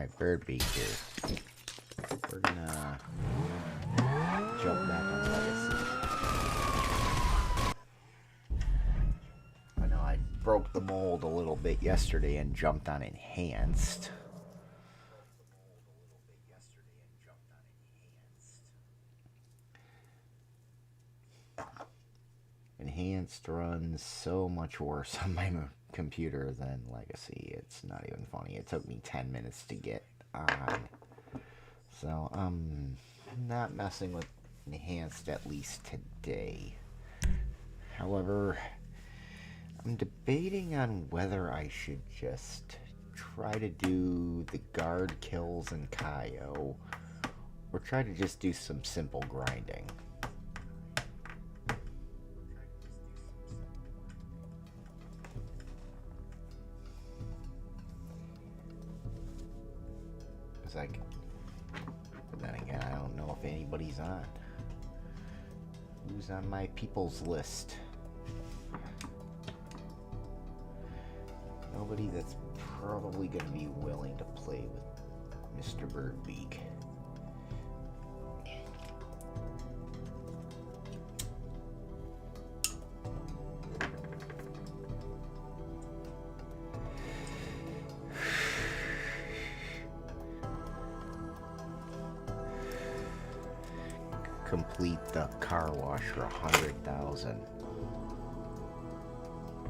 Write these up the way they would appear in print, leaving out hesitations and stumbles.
Alright, Birdbeak here. We're gonna jump back on Legacy. I know I broke the mold a little bit yesterday and jumped on Enhanced. Enhanced runs so much worse on my computer than Legacy. It's not even funny. It took me 10 minutes to get on. So I'm not messing with Enhanced at least today. However, I'm debating on whether I should just try to do the guard kills in Kaio or try to just do some simple grinding. But then again, I don't know if anybody's on. Who's on my people's list? Nobody that's probably going to be willing to play with Mr. Birdbeak. Complete the car wash for 100,000.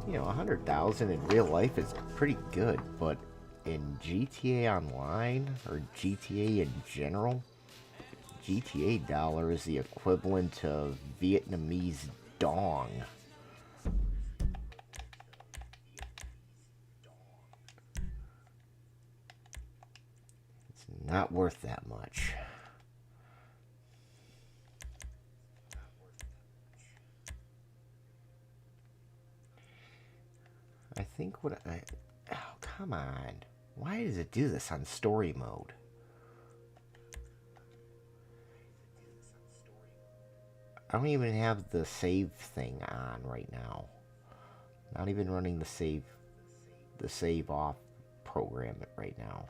You know, 100,000 in real life is pretty good, but in GTA Online or GTA in general, GTA dollar is the equivalent of Vietnamese dong. It's not worth that much. I think what I... Oh, come on. Why does it do this on story mode? I don't even have the save thing on right now. Not even running the save off program right now.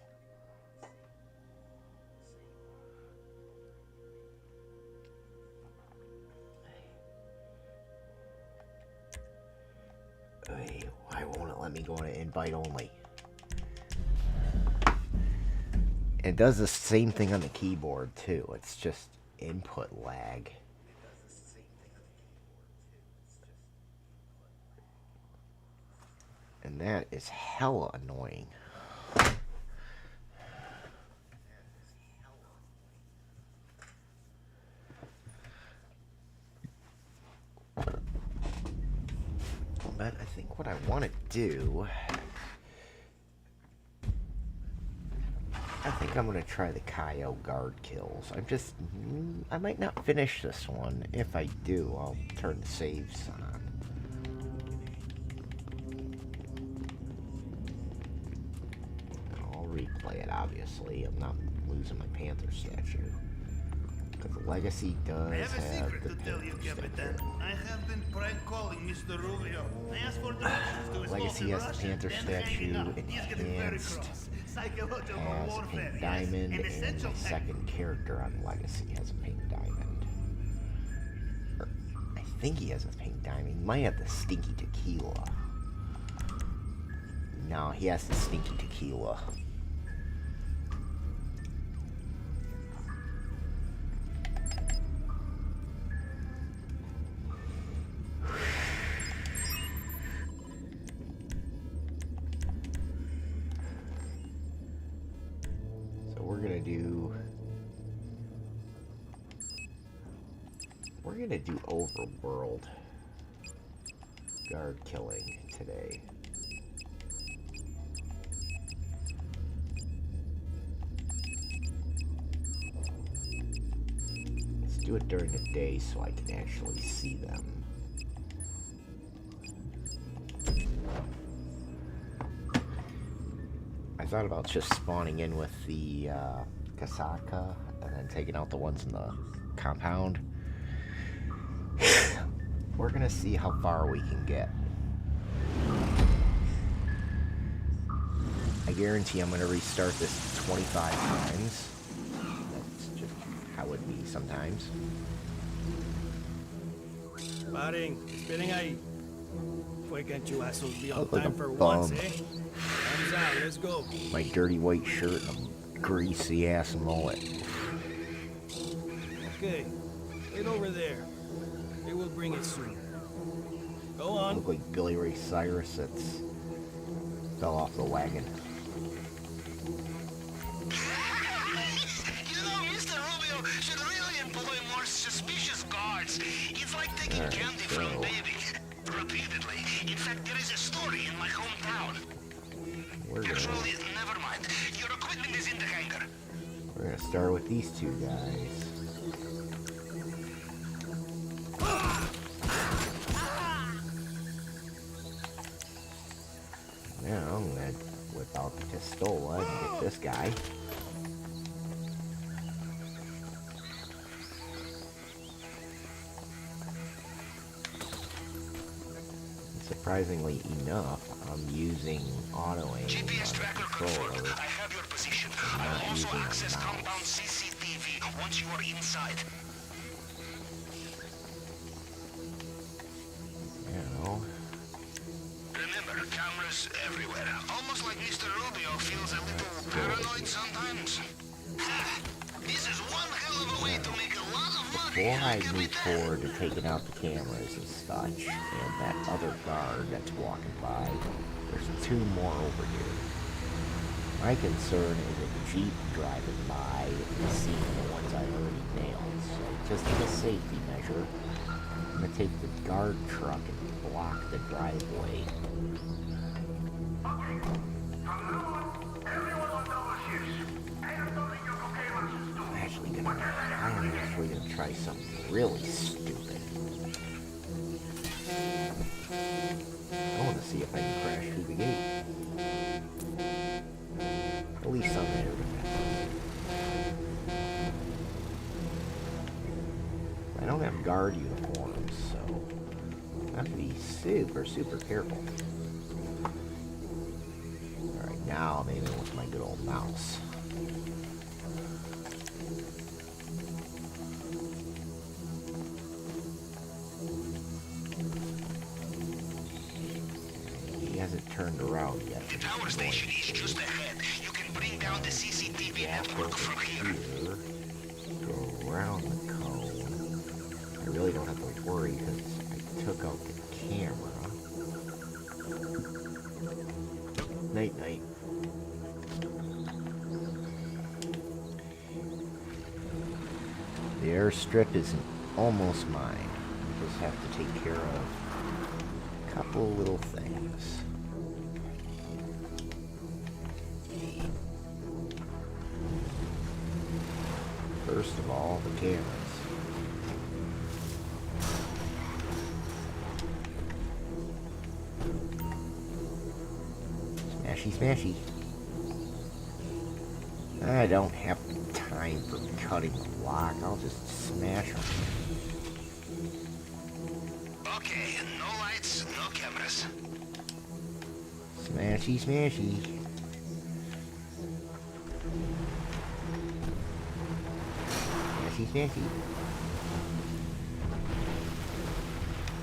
Hey, why won't it let me go into invite only? It does the same thing on the keyboard too. It's just input lag. And that is hella annoying. But I think what I want to do... I think I'm going to try the Kaio guard kills. I might not finish this one. If I do, I'll turn the saves on. I'll replay it, obviously. I'm not losing my Panther statue. Because Legacy does have the Panther statue. I have been prank calling Mr. Rubio. I asked for directions to his Legacy has the Panther statue, Enhanced has a pink diamond, and my second character on Legacy has a pink diamond. Or, I think he has a pink diamond. He might have the stinky tequila. No, he has the stinky tequila. We're gonna do overworld guard killing today. Let's do it during the day so I can actually see them. I thought about just spawning in with the Kasaka and then taking out the ones in the compound. We're gonna see how far we can get. I guarantee I'm gonna restart this 25 times. That's just how it be sometimes. Paring, esperen ahí. Why can't you assholes be I on look like time a for bum. once, eh? Thumbs out, let's go. My dirty white shirt and a greasy ass mullet. Okay, wait over there. They will bring it soon. Go I on. look like Billy Ray Cyrus that's fell off the wagon. You know, Mr. Rubio should really employ more suspicious guards. It's like taking Alright, candy so- from baby. Repeatedly. In fact, there is a story in my hometown. We're gonna Never mind. Your equipment is in the hangar. start with these two guys. Now I'm gonna whip out the pistola and get this guy. Surprisingly enough, I'm using auto aim GPS on the tracker controller. confirmed. I have your position. I Not will also using a access mouse. compound CCTV once you are inside. You know, Remember, cameras everywhere. Almost like Mr. Rubio feels a little paranoid sometimes. This is one hell of a way to make a lot of money. before I Look at move it. forward to taking out the cameras and such, and that other guard that's walking by, there's two more over here. My concern is a Jeep driving by and seeing the ones I already nailed. So just as a safety measure, I'm gonna take the guard truck and block the driveway. I'm actually gonna try something really stupid. I want to see if I can crash through the gate. At least I'm there to mess with it. I don't have guard uniforms, so I have to be super careful. Alright, now maybe with my good old mouse. He hasn't turned around yet. The tower station is just ahead. You can bring down the CCTV network from here. Go around the cone. I really don't have to worry because I took out the camera. Night night. The airstrip is almost mine. I just have to take care of a couple little things. First of all, the cameras. Smashy, smashy. I don't have time for cutting the lock. I'll just smash them. Okay, no lights, no cameras. Smashy, smashy. Smashy, smashy.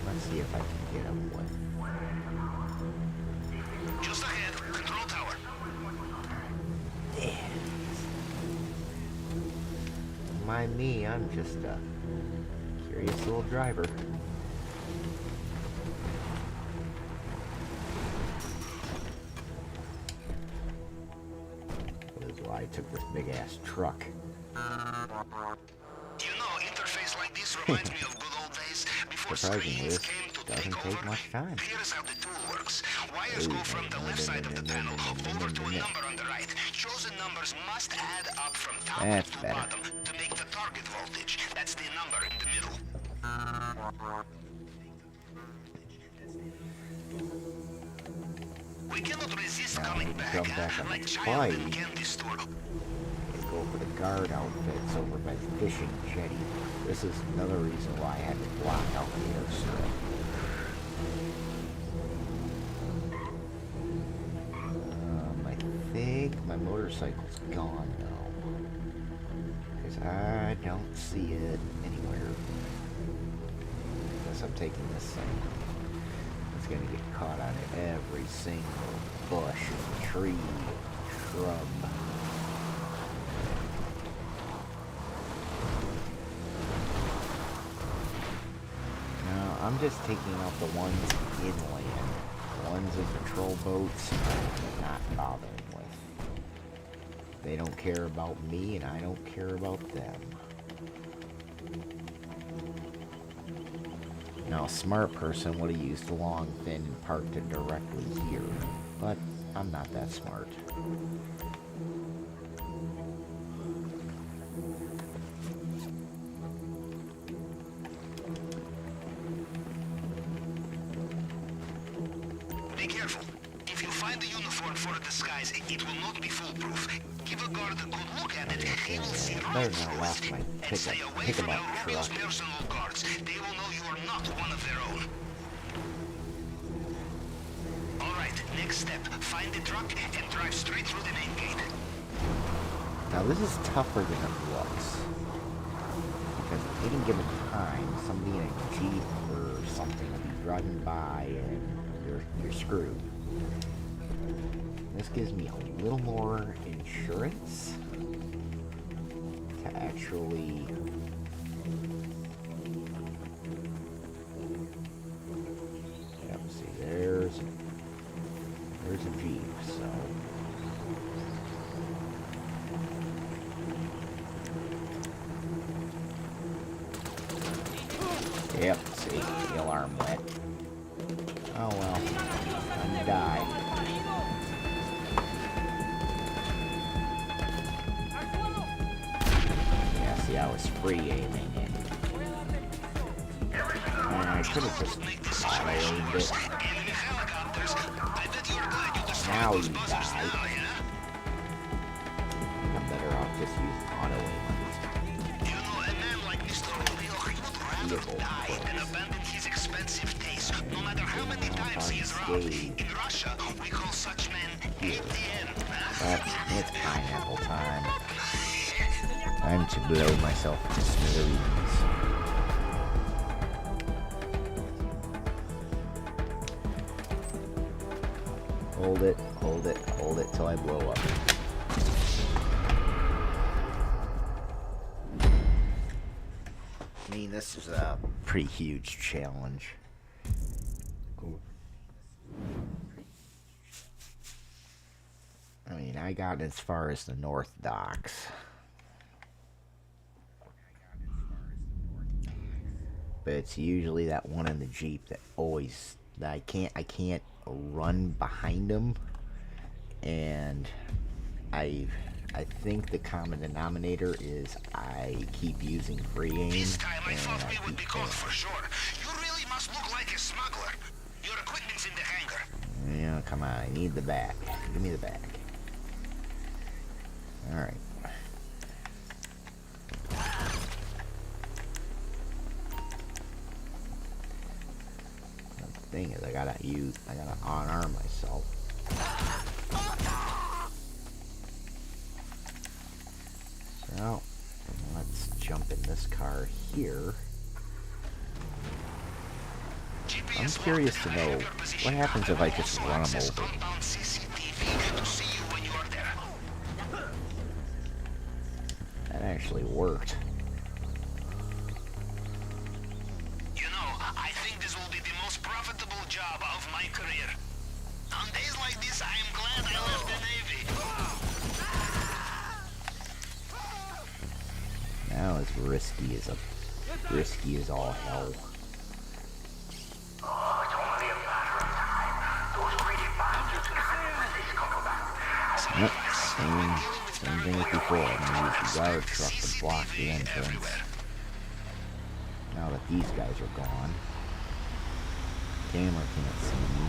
Let's see if I can get him with. Just ahead, control tower. Mind me, I'm just a curious little driver. This is why I took this big ass truck. You know, interface like this reminds me of good old days before Surprisingly, screens this came to doesn't take take over. much time. Here's how the tool works. Wires go from the left side of the panel over to a number on the right. Chosen numbers must add up from top That's to better. bottom to make the target voltage. That's the number in the middle. We cannot resist Now, coming we can back, jump back on like the child in bike. candy store. And go for the guard outfits over by the fishing jetty. This is another reason why I had to block out the airstrip. I think my motor motorcycle's gone, though. Because I don't see it anywhere. Unless I'm taking this thing. It's going to get caught on every single bush, tree, shrub. Now, I'm just taking out the ones inland. The ones in patrol boats, I'm not bothering with. They don't care about me, and I don't care about them. Now, a smart person would have used the long fin and parked it directly here, but I'm not that smart. Be careful. If you find a uniform for a disguise, it will not be foolproof. Give a guard a good look at it. He will see right through it. And stay away from El Rubio's personal guards. They will know you are not one of their own. Alright, next step. Find the truck and drive straight through the main gate. Now, this is tougher than it looks. Because at any given time, somebody in a Jeep or something will be driving by and you're screwed. This gives me a little more insurance to actually see, there's a Jeep, so yep, see, the alarm went. Oh well, time to die. Yeah, see, I was free aiming it. And I could have just auto-aimed it. Now you die. I'm better off just using auto-aim. No matter how many times he is robbed. In Russia, we call such men ATM. But it's pineapple time. Time to blow myself to smithereens. Hold it, hold it, hold it till I blow up. I mean, this is a pretty huge challenge. I mean, I got as far as the North Docks. But it's usually that one in the Jeep that I can't run behind them. And I think the common denominator is I keep using free aim. This time I thought we would be caught for sure. You really must look like a smuggler. Your equipment's in the hangar. Yeah, come on, I need the back. Give me the back. Alright. The thing is, I gotta unarm myself. So, let's jump in this car here. I'm curious to know what happens if I just run them over. That actually worked. You know, I think this will be the most profitable job of my career. On days like this, I am glad I left the Navy. Now it's risky as all hell. Yep, same thing as before. I'm gonna use the guard truck to block the entrance. Now that these guys are gone, camera can't see me.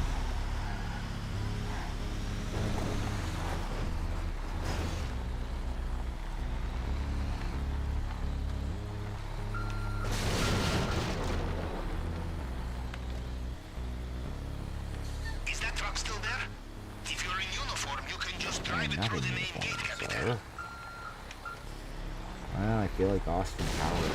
Is that truck still there? If you're in uniform, you can just drive it through the main gate. sir. Well, I feel like Austin Powers.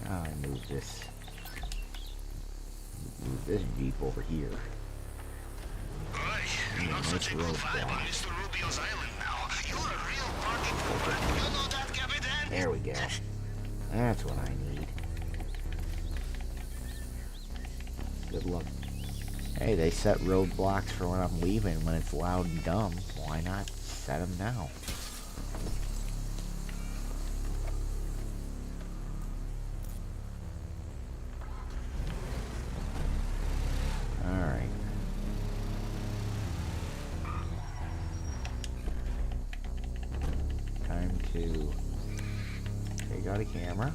Now I move this Jeep over here. Not such a good vibe on Mr. Rubio's island now. You're a real party pooper. You know that, Capitan? There we go. That's what I need. Good luck. Hey, they set roadblocks for when I'm leaving when it's loud and dumb. Why not set them now? Alright. Time to take out a camera.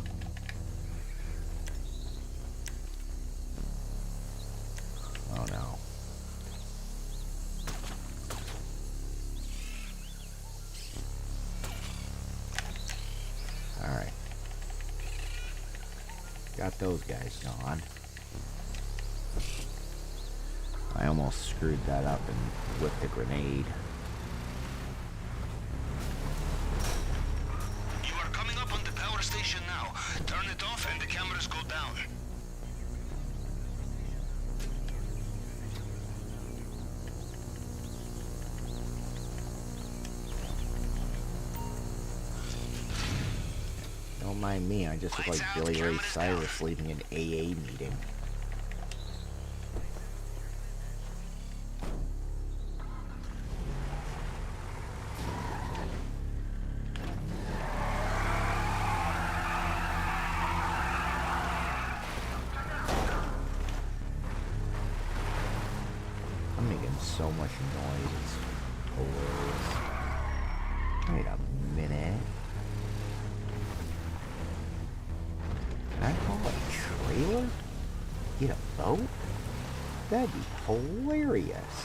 Oh no. Alright. Got those guys gone. I almost screwed that up and whipped a grenade. You are coming up on the power station now. Turn it off and the cameras go down. Don't mind me, I just look like Billy Ray Cyrus leaving an AA meeting. I'm making so much noise, it's hilarious. Wait a minute. Can I call a trailer? Get a boat? That'd be hilarious.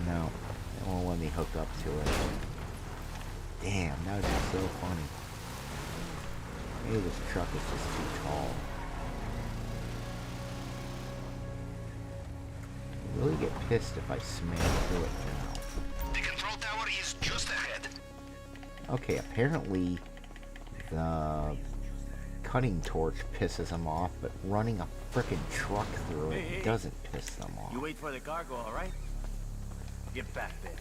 No, it won't let me hook up to it. Damn, that would be so funny. Maybe this truck is just too tall. I'll really get pissed if I smash through it now. The control tower is just ahead. Okay, apparently the cutting torch pisses them off, but running a frickin' truck through it doesn't piss them off. You wait for the cargo, all right? Get back there.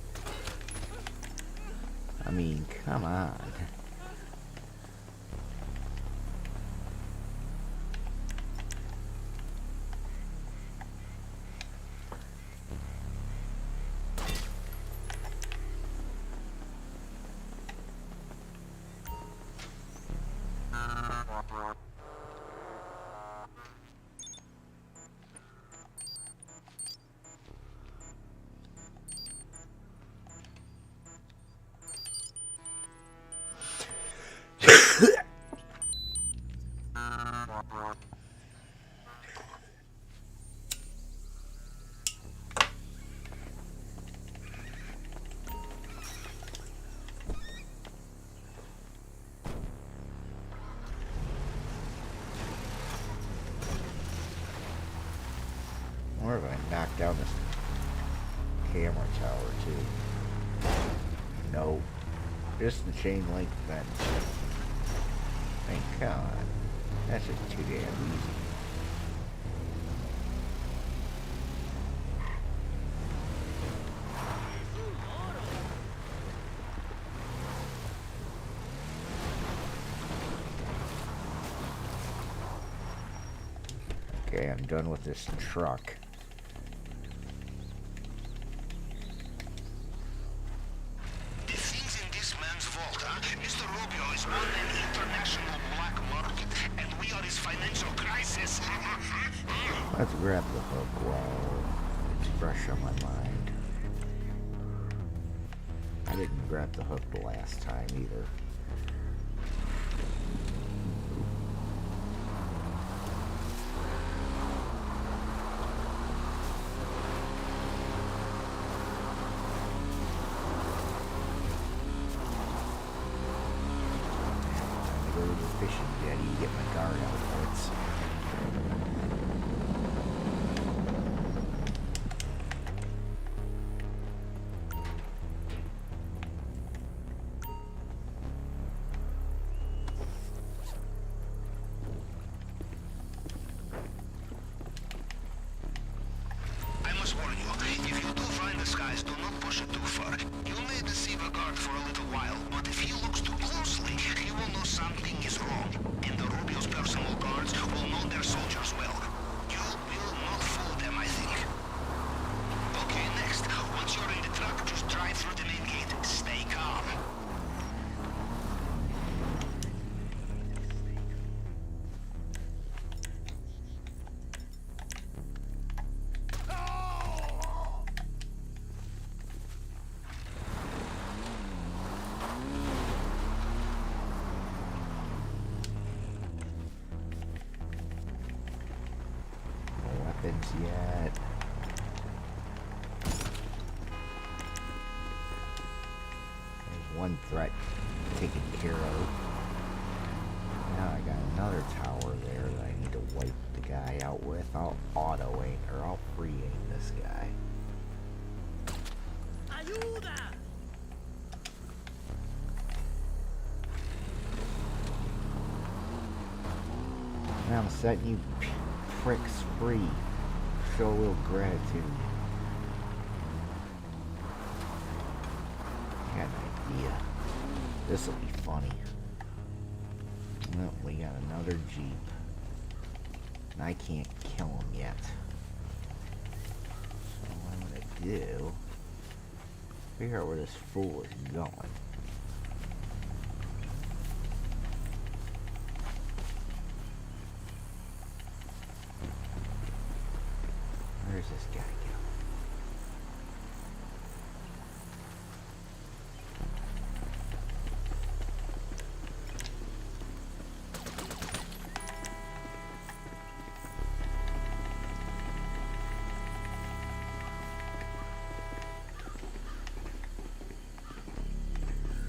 I mean, come on. Or if I knock down this camera tower too. No. Just the chain link fence. Thank God. That's just too damn easy. Okay, I'm done with this truck. The things in this man's vault, huh? Mr. Rubio is on an international black market, and we are his financial crisis. Let's grab the hook while it's fresh on my mind. I didn't grab the hook the last time either. fishing jetty to get my guard outfits. I must warn you, if you do find the skies, do not push it too far. You may deceive a guard for a little while, but if he looks too closely, he will know something is wrong. And the Rubio's personal guards will know their soldiers well. You will not fool them, I think. Okay, next. Once you're in the truck, just drive through the main gate. Stay calm. No weapons yet. There's one threat taken care of. Now I got another tower there that I need to wipe the guy out with. I'll auto aim, or I'll free aim this guy. Ayuda! Now I'm setting you pricks free. Show a little gratitude. I got an idea. This'll be funny. Well, we got another Jeep. And I can't kill him yet. So what I'm gonna do, figure out where this fool is going. Where's this guy go?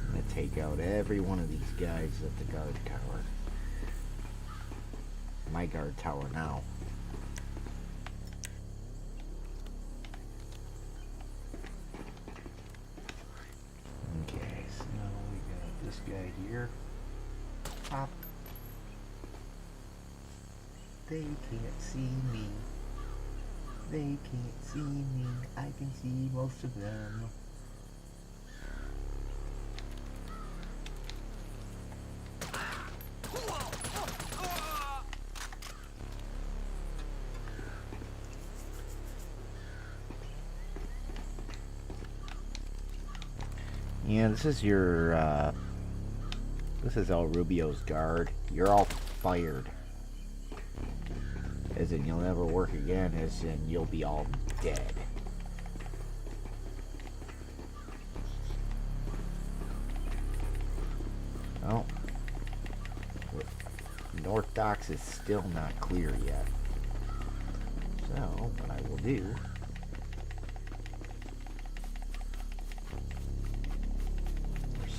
I'm gonna take out every one of these guys at the guard tower. My guard tower now. Okay, so we got this guy here. Pop. They can't see me. They can't see me. I can see most of them. Yeah, this is your, this is El Rubio's guard. You're all fired. As in, you'll never work again, as in, you'll be all dead. Oh. North Docks is still not clear yet. So, what I will do...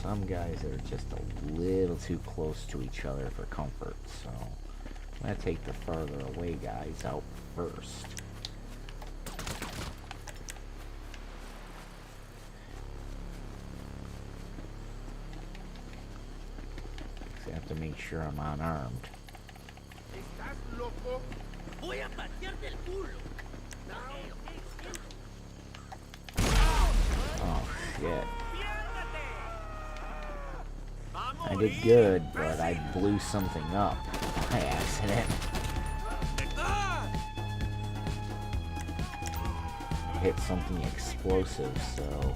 some guys that are just a little too close to each other for comfort, so I'm going to take the farther away guys out first. I have to make sure I'm unarmed. Voy a patearte el culo. Oh shit. I did good, but I blew something up by accident. Hit something explosive, so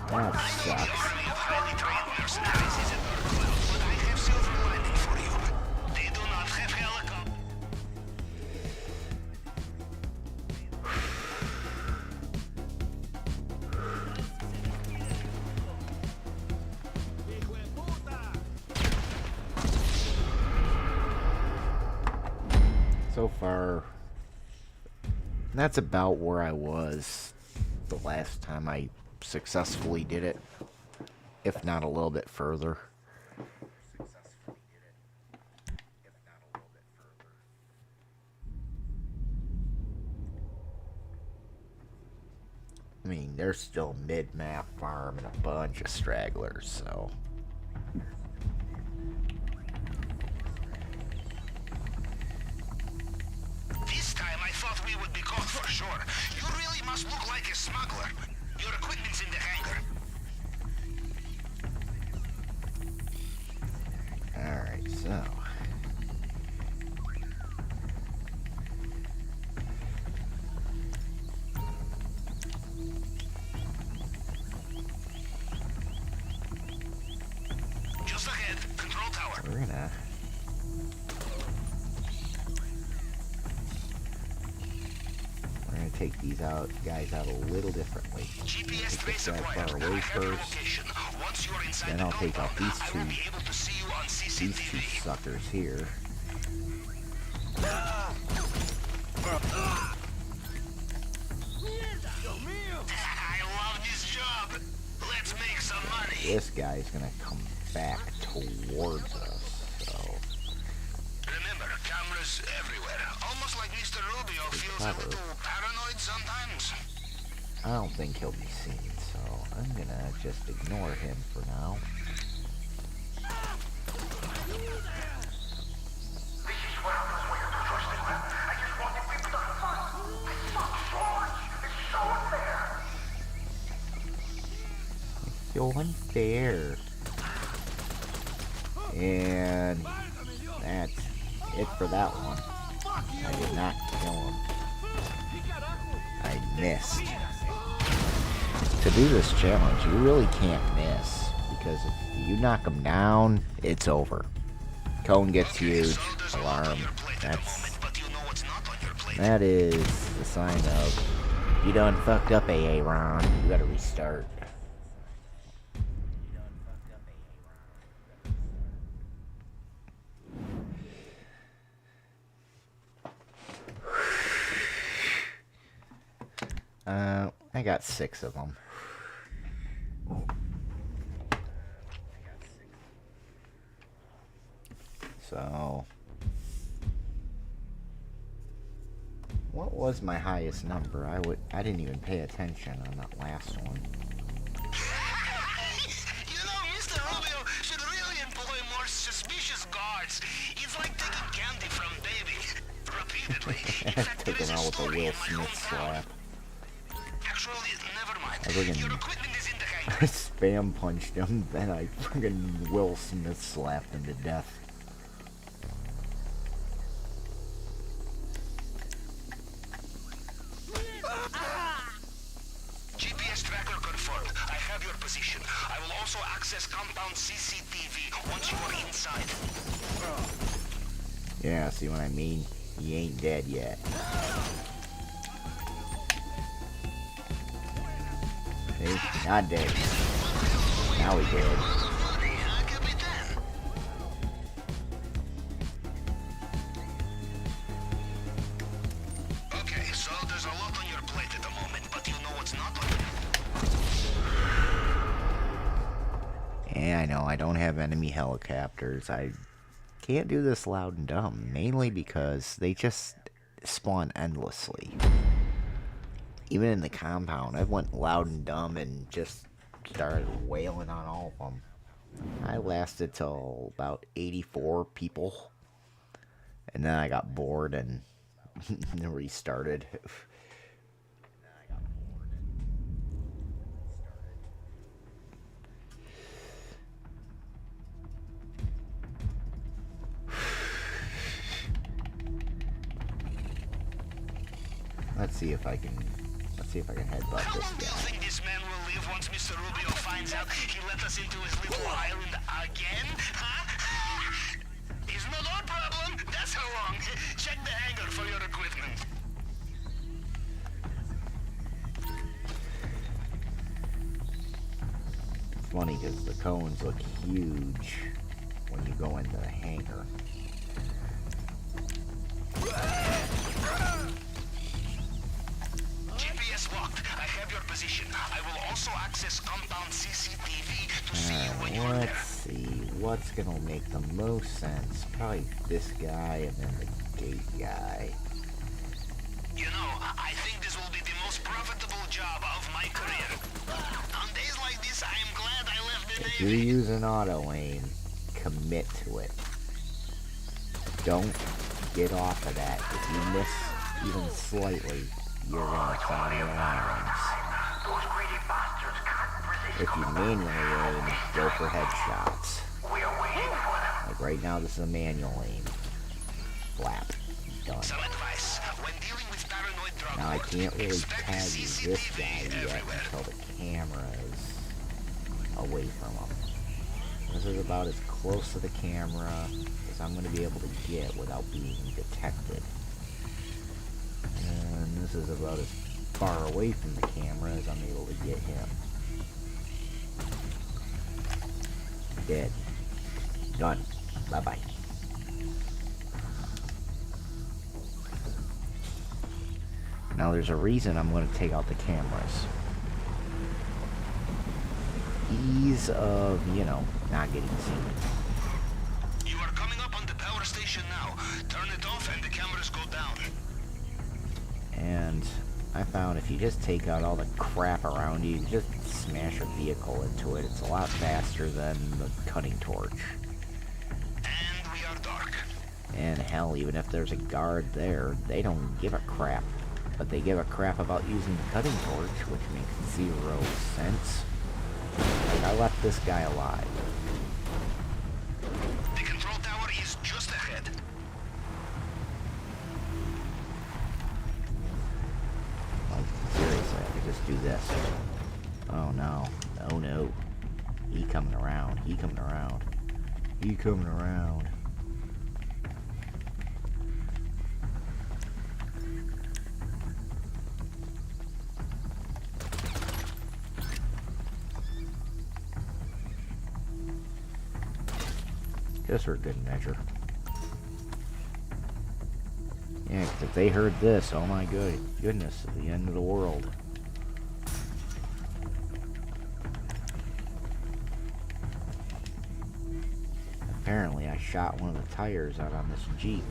that sucks. So far, that's about where I was the last time I successfully did it, if not a little bit further. I mean, they're still mid-map farming a bunch of stragglers, so... This time I thought we would be caught for sure. You really must look like a smuggler. Your equipment's in the hangar. Alright, so... Just ahead, control tower. We're gonna... take these guys out a little differently. GPS Take this guy acquired. far away I have your first. location. Once you're inside Then the I'll take out compound, these I two. will be able to see you on These two CCTV. suckers here. I love this job. Let's make some money. This guy's gonna come back towards us, so... Remember, cameras everywhere. Almost like Mr. Rubio feels a Clever. little paranoid sometimes. I don't think he'll be seen, so I'm gonna just ignore him for now. So unfair. And that's it for that one. I did not kill him. I missed. To do this challenge, you really can't miss, because if you knock him down, it's over. Cone gets huge, alarm. That is the sign of you done fucked up, AA Ron. You gotta restart. I got 6 of them. So, what was my highest number? I didn't even pay attention on that last one. You know, Mr. Rubio should really employ more suspicious guards. It's like taking candy from baby. Repeatedly. In fact, Took there is him a out with a story Will in my Smith hometown. slap. Actually, never mind. I freaking Your equipment is in the hangar. I spam punched him, then I freaking Will Smith slapped him to death. GPS tracker confirmed. I have your position. I will also access compound CCTV once you are inside. Yeah, see what I mean? He ain't dead yet. See? Not dead. Now he dead. Okay, so there's a lot on your plate at the moment, but you know what's not on your... Yeah, I know, I don't have enemy helicopters. I can't do this loud and dumb, mainly because they just spawn endlessly. Even in the compound, I went loud and dumb and just started wailing on all of them. I lasted till about 84 people, and then I got bored and restarted. Let's see if I can headbutt How this long do you guy. think this man will live once Mr. Rubio finds out he let us into his little island again? Huh? It's not our problem. That's how long. Check the hangar for your equipment. It's funny because the cones look huge when you go into the hangar. GPS locked. I have your position. I will also access compound CCTV to see you when you're Let's there. see, what's gonna make the most sense? Probably this guy and then the gate guy. You know, I think this will be the most profitable job of my career. On days like this, I am glad I left the If you Navy. use an auto aim, commit to it. Don't get off of that. If you miss even slightly, you're gonna sound the alarms. If you manually aim, go for headshots. Like right now, this is a manual aim. Flap. Done. Some advice. When dealing with paranoid drug Now I lords, can't really expect tag this CCTV guy yet everywhere. until the camera's away from him. This is about as close to the camera as I'm going to be able to get without being detected. And this is about as far away from the camera as I'm able to get him. Dead. Done. Bye-bye. Now there's a reason I'm going to take out the cameras. Ease of, you know, not getting seen. You are coming up on the power station now. Turn it off and the cameras go down. And I found if you just take out all the crap around you, just smash a vehicle into it, it's a lot faster than the cutting torch. And we are dark. And hell, even if there's a guard there, they don't give a crap. But they give a crap about using the cutting torch, which makes 0 sense. Like, I left this guy alive. The control tower is just ahead. Like, seriously, I could just do this. Oh no. Oh no. He coming around. He coming around. He coming around. Just for good measure. Yeah, 'cause if they heard this, oh my goodness, at the end of the world. Apparently, I shot one of the tires out on this Jeep.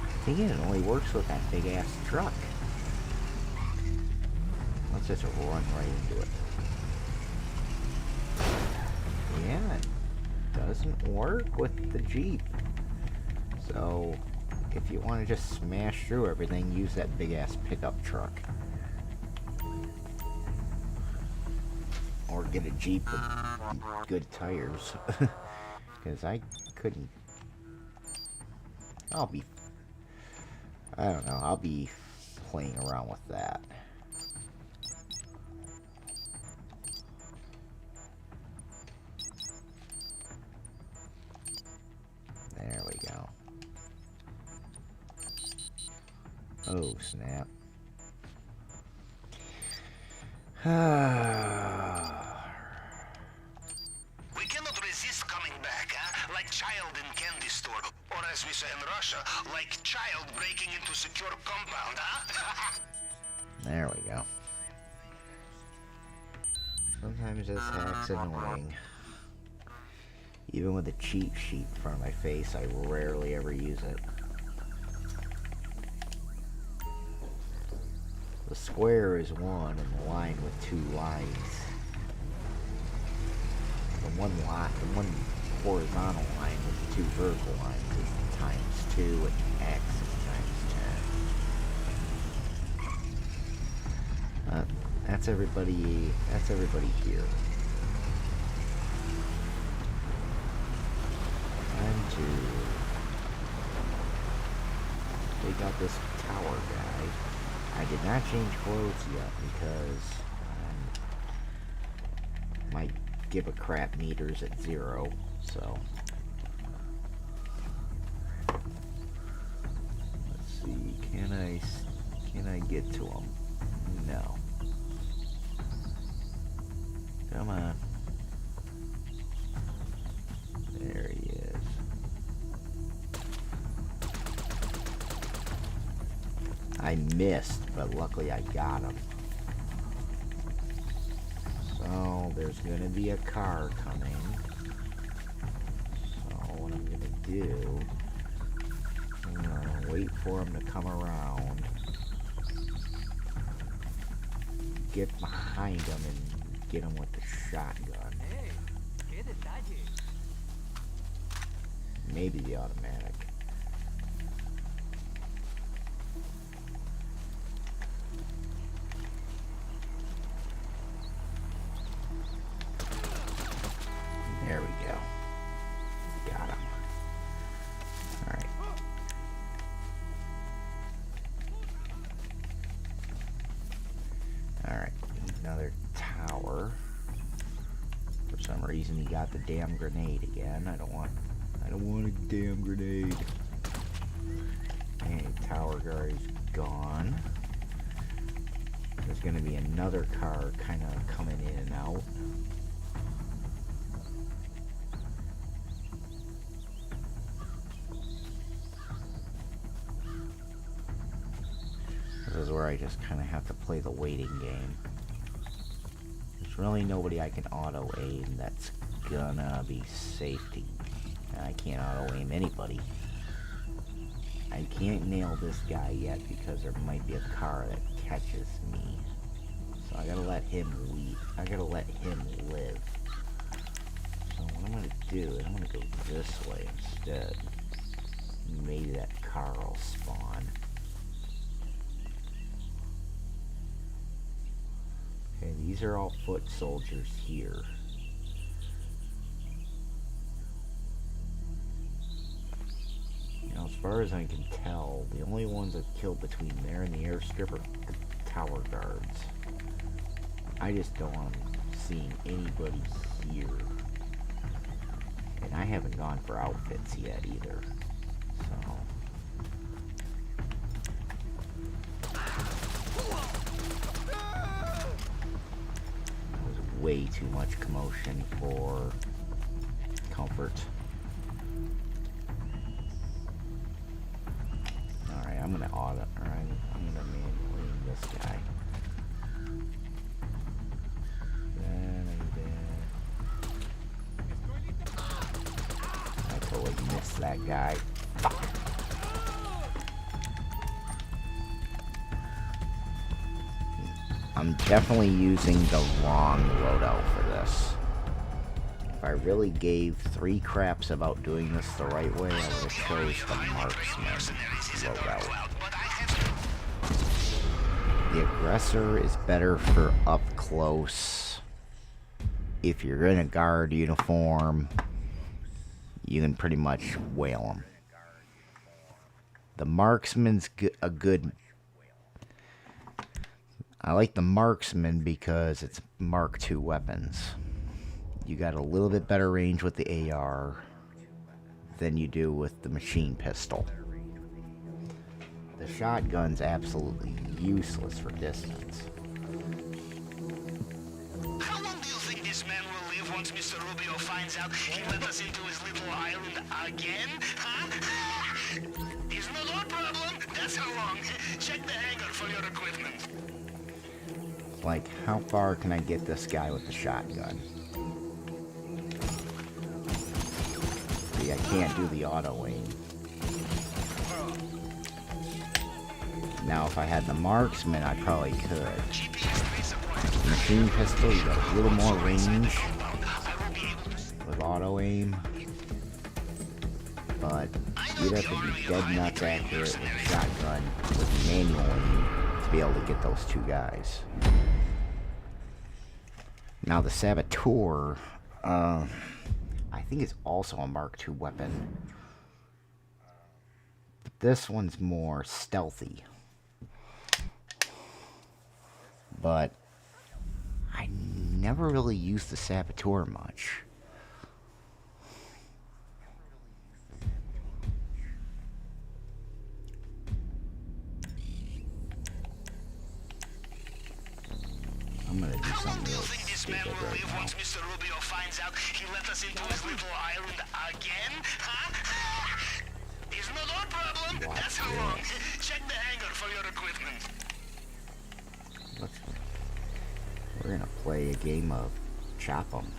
I think it only works with that big ass truck. Let's just run right into it. Yeah, it doesn't work with the Jeep. So, if you want to just smash through everything, use that big ass pickup truck. Or get a Jeep with good tires. Because I couldn't... I don't know, I'll be playing around with that. There we go. Oh, snap. We cannot resist coming back, huh? Like child in candy store. Or as we say in Russia, like child breaking into secure compound, huh? There we go. Sometimes this hack's annoying. Even with a cheat sheet in front of my face, I rarely ever use it. The square is one, and the line with 2 lines. The one horizontal line with 2 vertical lines is times 2, and X is times 10. That's everybody here. Time to take out this tower guy. I did not change clothes yet because might give a crap meters at 0, so let's see, can I get to him? No. Come on. There he is. I missed, but luckily I got him. So there's gonna be a car coming. So what I'm gonna do, I'm gonna wait for him to come around, get behind him and get him with the shotgun. Maybe the automatic. There we go. Got him. Alright. Alright. Another tower. For some reason he got the damn grenade again. I don't want a damn grenade. Okay, tower guard is gone. There's gonna be another car kind of coming in and out. This is where I just kind of have to play the waiting game. There's really nobody I can auto aim that's gonna be safety. I can't auto aim anybody. I can't nail this guy yet because there might be a car that catches me. So I gotta let him leave. I gotta let him live. So what I'm gonna do is I'm gonna go this way instead. Maybe that car will spawn. Okay, these are all foot soldiers here. Now, as far as I can tell, the only ones I've killed between there and the airstrip are the tower guards. I just don't want seeing anybody here. And I haven't gone for outfits yet either. So that was way too much commotion for comfort. Alright, I'm gonna I'm gonna manually aim this guy. I totally missed that guy. Fuck. I'm definitely using the wrong loadout for this. If I really gave 3 craps about doing this the right way, I would have chose the marksman loadout. The aggressor is better for up close. If you're in a guard uniform, you can pretty much whale them. The marksman's a good... I like the marksman because it's Mark II weapons. You got a little bit better range with the AR than you do with the machine pistol. The shotgun's absolutely useless for distance. How long do you think this man will live once Mr. Rubio finds out he let us into his little island again? Huh? It's not our problem. That's how long. Check the hangar for your equipment. Like, how far can I get this guy with the shotgun? See, I can't do the auto aim. Now, if I had the marksman, I probably could. The machine pistol, you got a little more range with auto aim, but you'd have to be dead nuts accurate with the shotgun with manual aim to be able to get those 2 guys. Now, the Saboteur, I think is also a Mark II weapon. But this one's more stealthy. But I never really used the Saboteur much. I'm gonna do something real stupid right now. Once Mr. Rubio finds out he let us into his little island again? Huh? It's not our problem. That's how long. Check the hangar for your equipment. We're gonna play a game of chop 'em.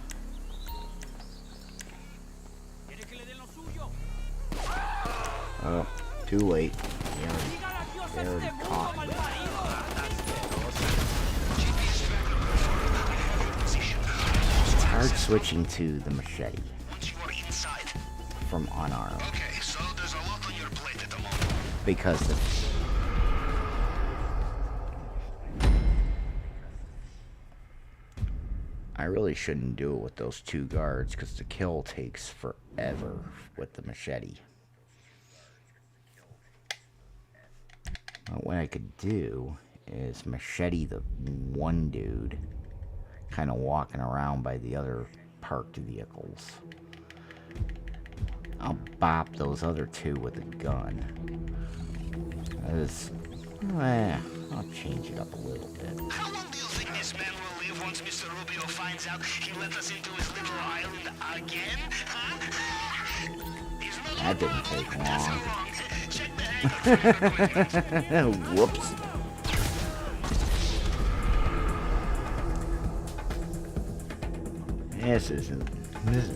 Oh, too late. They already caught me. It's hard switching to the machete Once you are inside. from unarmed Okay, so there's a lot on your plate at the moment. because I really shouldn't do it with those two guards because the kill takes forever with the machete. What I could do is machete the one dude kind of walking around by the other parked vehicles. I'll bop those other two with a gun. I'll change it up a little bit. How long do you think this man will live once Mr. Rubio finds out he let us into his little island again? Huh? That didn't take long. Check the hangar. Whoops. This is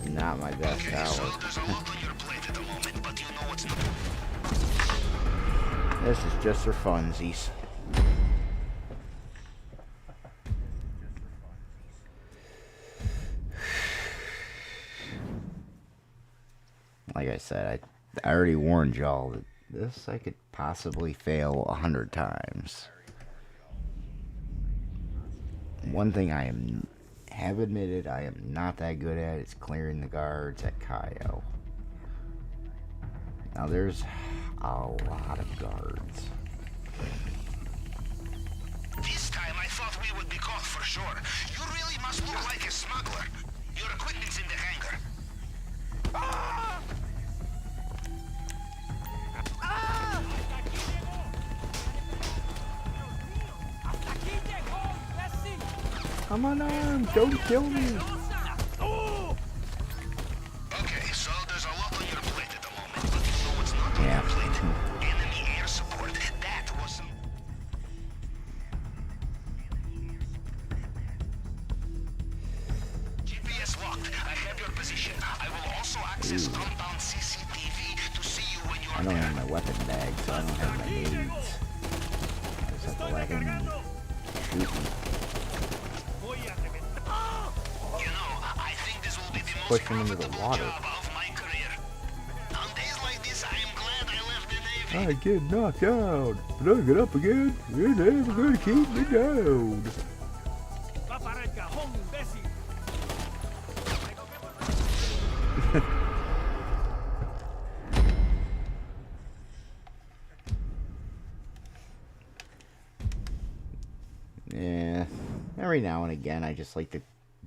not my best hour. So there's a lot on your plate at the moment, but you know what's not. This is just for funsies. Like I said, I already warned y'all that this I could possibly fail 100 times. One thing I have admitted I am not that good at is clearing the guards at Cayo. Now there's a lot of guards. This time I thought we would be caught for sure. You really must look like a smuggler. Your equipment's in the hangar. I'm unarmed, don't kill me. Okay, so there's a lot on your plate at the moment, but you know what's not on Yeah. your plate? Enemy air support. That was... GPS locked. I have your position. I will also access compound CCTV to see you when you are I don't there. have my weapon bag, so I don't have my nades. I just have to let him shoot me. You know, I think this will be the most Push him into the profitable water. job of my career. On days like this, I am glad I left the Navy. I get knocked out, but I get up again. You're never gonna keep me down. Yeah, every now and again I just like to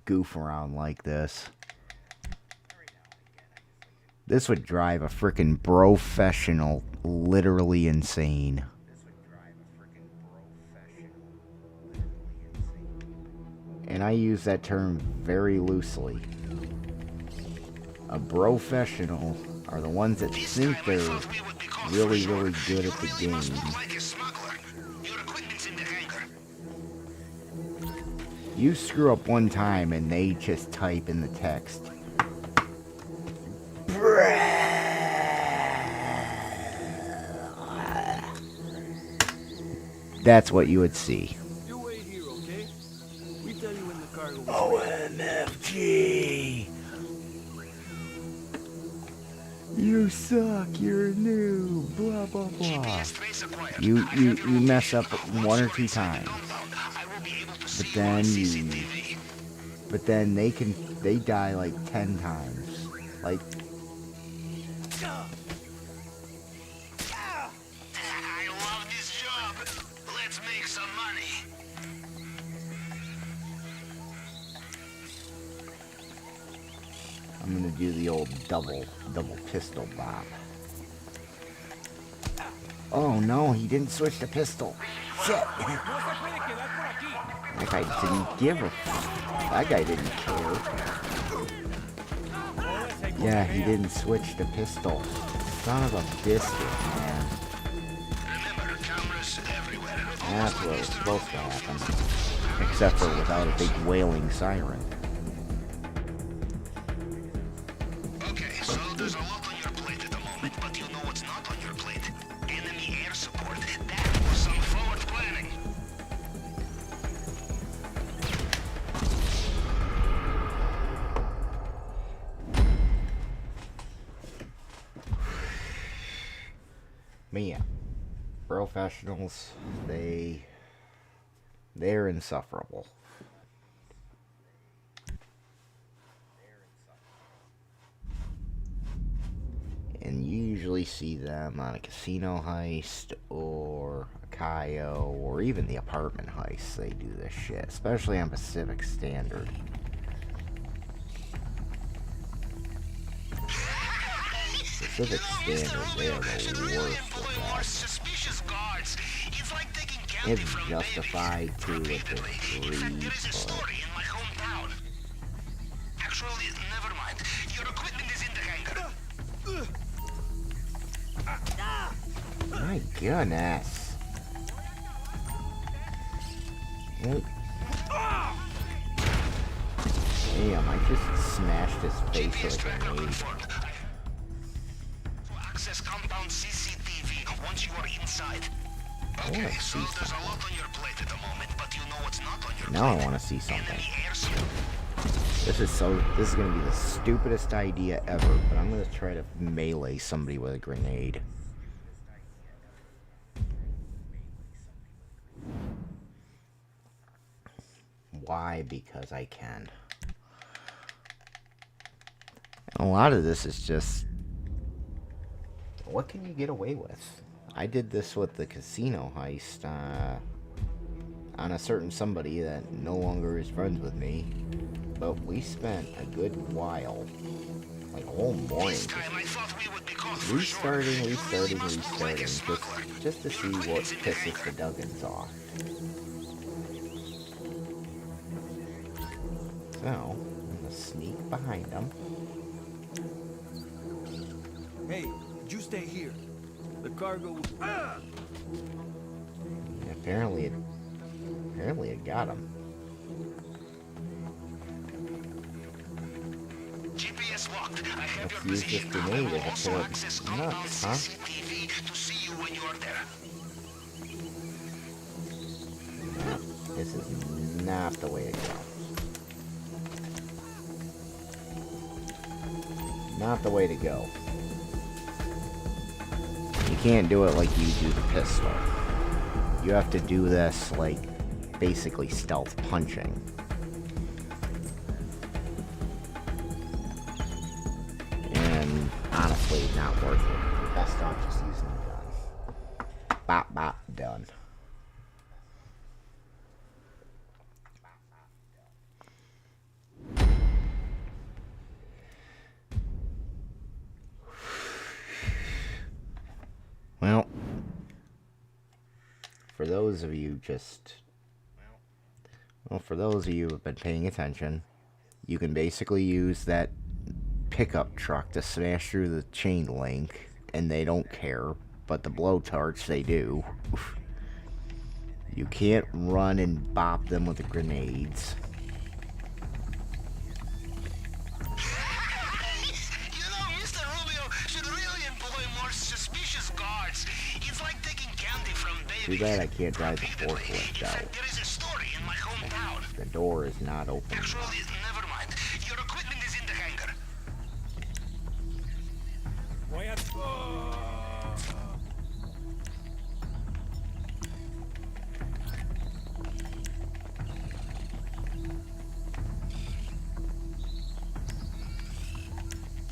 goof around like this. This would drive a freaking professional literally insane. And I use that term very loosely. A professional are the ones that think they're really, really good at the game. Like a smuggler. Your equipment's in the hangar. You screw up one time and they just type in the text. That's what you would see. You wait here, okay? We tell you when the cargo is OMFG! You suck, you're a noob, blah blah blah. GPS trace acquired. You I have your mess up location. one or Once two you're inside the times. compound, I will be able to But see you then on you- CCTV. But then they die like 10 times. Like, I love this job. Let's make some money. I'm gonna do the old double pistol bop. Oh no, he didn't switch to pistol. Shit. That guy didn't give a That guy didn't care. Yeah, he didn't switch to pistol. Son of a biscuit, man. Remember, That's what was supposed to happen. Except for without a big wailing siren. Okay, so there's a lot on your plate at the moment, but you know what's not on your plate? Enemy air support. That was some forward planning. But yeah, professionals, they're insufferable. And you usually see them on a casino heist or a Kaio or even the apartment heist. They do this shit, especially on Pacific Standard. Pacific Standard, they are the worst with that. Suspicious guards. It's like taking candy It's from justified to a degree, there is a but story in my hometown. Actually, never mind. Your equipment is in the hangar. my goodness. What? Damn, I just smashed his face with a grenade. Access compound CCTV once you are inside. Okay, so there's a lot on your plate at the moment, but you know what's not on your plate. Now I want to see something. Enemy air support. This is gonna be the stupidest idea ever, but I'm gonna try to melee somebody with a grenade. Why? Because I can. And a lot of this is just, what can you get away with? I did this with the casino heist on a certain somebody that no longer is friends with me. But we spent a good while, like a whole morning, just restarting, just to see what pisses the Duggins off. So, I'm gonna sneak behind them. Hey, you stay here. The cargo. And apparently it got him. GPS locked. I have your Let's use this position. grenade I will as a also pair access of compound nuts, huh? CCTV to see you when you are there. This is not the way to go. Not the way to go. You can't do it like you do the pistol. You have to do this like basically stealth punching. And honestly, not worth it. Best off just using the gun. Bop bop, done. Well, for those of you who have been paying attention, you can basically use that pickup truck to smash through the chain link, and they don't care, but the blowtorch, they do. You can't run and bop them with the grenades. Too bad I can't drive the forklift out. There is a story in my hometown. The door is not open. Actually, never mind. Your equipment is in the hangar.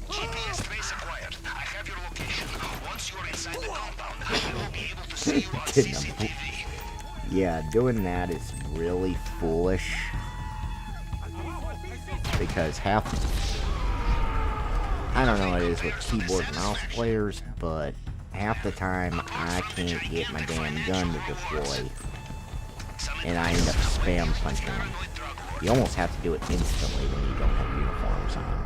GPS trace acquired. I have your location. Once you're inside the compound, I will be able to see you on CCTV. Yeah, doing that is really foolish. Because I don't know what it is with keyboard and mouse players, but half the time I can't get my damn gun to deploy. And I end up spam punching them. You almost have to do it instantly when you don't have uniforms on.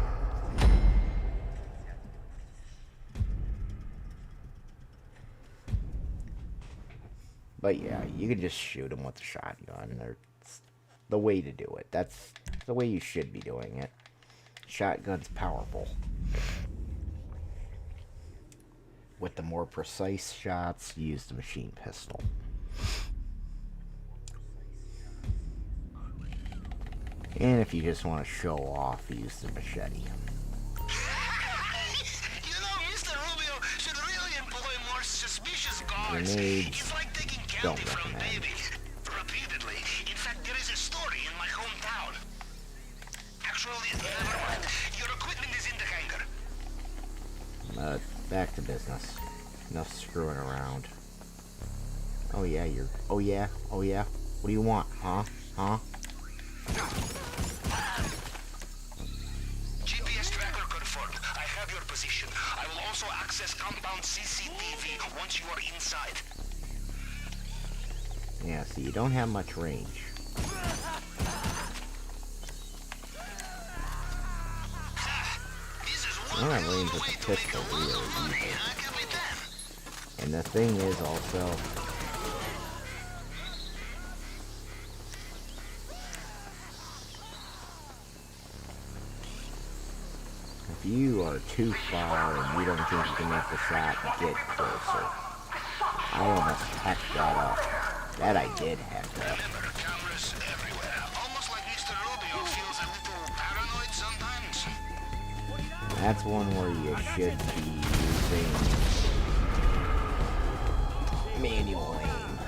But yeah, you can just shoot them with a shotgun. That's the way to do it. That's the way you should be doing it. Shotgun's powerful. With the more precise shots, use the machine pistol. And if you just want to show off, use the machete. You know, Mr. Rubio should really employ more suspicious guards. Grenades, It's like taking don't candy from recommend. babies. Repeatedly. In fact, there is a story in my hometown. Actually, never mind. Your equipment is in the hangar. Back to business. Enough screwing around. Oh yeah, oh yeah? What do you want, huh? GPS tracker confirmed. I have your position. I will also access compound CCTV once you are inside. Yeah, see, you don't have much range. This is I don't have range with the pistol, really, either. And the thing is also... if you are too far and you don't think you can make the shot, get closer. I almost hecked that up. That I did heck up. Remember, cameras everywhere. Almost like Mr. Rubio feels a little paranoid sometimes. That's one where you should be using manual aim.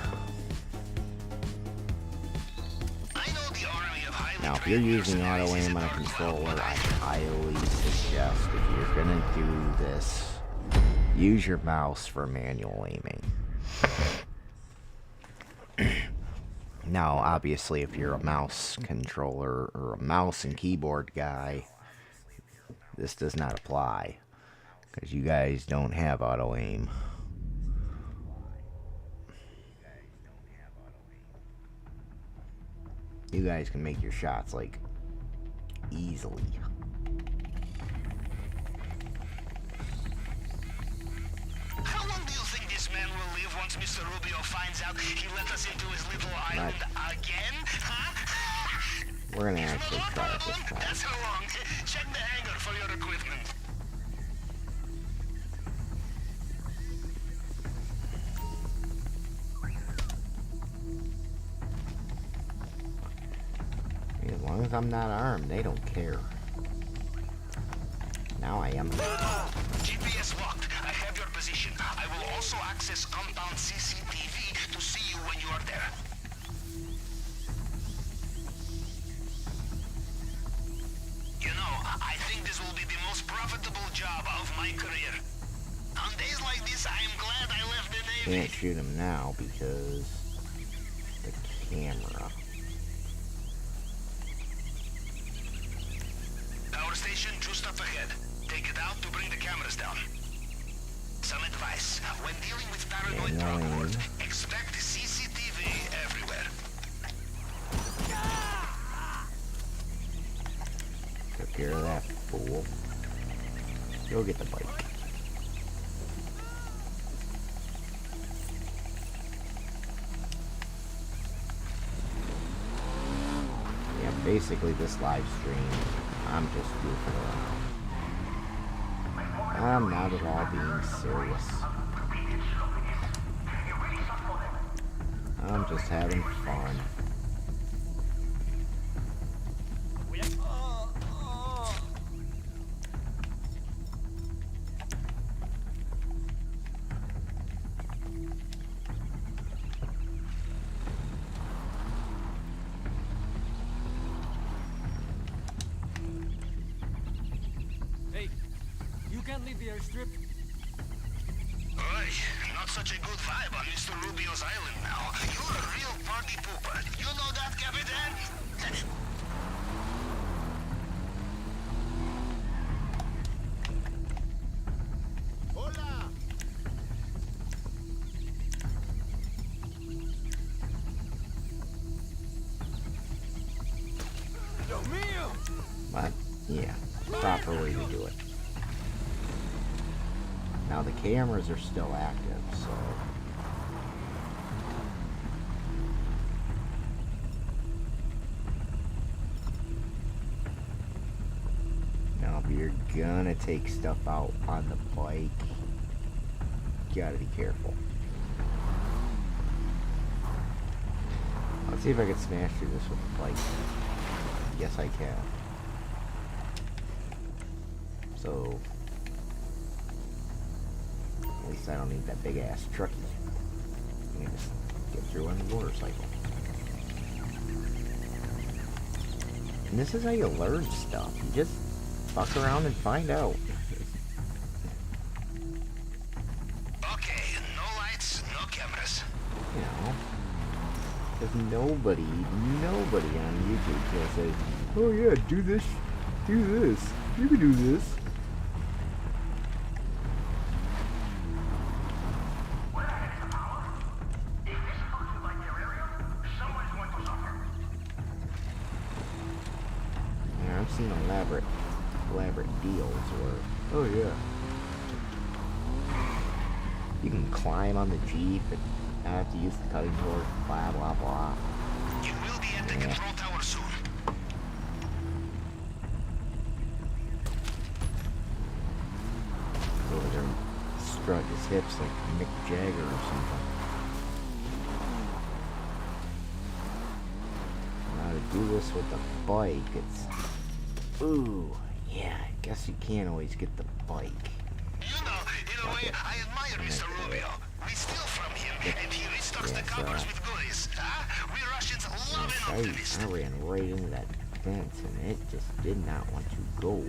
I know the army of highly Now, if you're trained using auto mercenaries is aim a on a dark controller, hole. I highly suggest if you're gonna do this, use your mouse for manual aiming. Now, obviously, if you're a mouse controller or a mouse and keyboard guy, this does not apply because you guys don't have auto aim. You guys can make your shots like easily. How long do you think this man will live once Mr. Rubio finds out he let us into his little island again? Huh? We're gonna actually try it this time. That's how long. Check the hangar for your equipment. As long as I'm not armed, they don't care. Now I am. GPS locked. I have your position. I will also access compound CCTV to see you when you are there. You know, I think this will be the most profitable job of my career. On days like this, I am glad I left the Navy. Can't shoot him now because the camera. Power station just up ahead. Take it out to bring the cameras down. Some advice. When dealing with paranoid drug lords, expect CCTV everywhere. Took care of that fool. Go get the bike. Yeah, basically this live stream, I'm just goofing around. I'm not at all being serious. I'm just having fun. Hey, you can't leave the airstrip. Oy, not such a good vibe on Mr. Rubio's island now. You're a real party pooper. You know that, Capitan? Hola! Dios mío! But, yeah, proper way to do it. Now the cameras are still active, so if you're gonna take stuff out on the bike, you gotta be careful. Let's see if I can smash through this with the bike. Yes, I can. So, at least I don't need that big ass trucky. I can just get through on the motorcycle. And this is how you learn stuff. You just fuck around and find out. Okay, no lights, no cameras. You know, because nobody on YouTube can say, oh yeah, do this, you can do this. Yeah, I've seen elaborate deals where, oh yeah, you can climb on the Jeep and not have to use the cutting board, blah blah blah. You will be at the control tower soon. Over there, strut his hips like Mick Jagger or something. Now to do this with the bike, it's, ooh, yeah, I guess you can't always get the bike. You know, in a way, I admire Mr. Rubio. We steal from him, and he restocks the coppers with goodies. Huh? We Russians love an optimist. I ran right into that fence and it just did not want to go.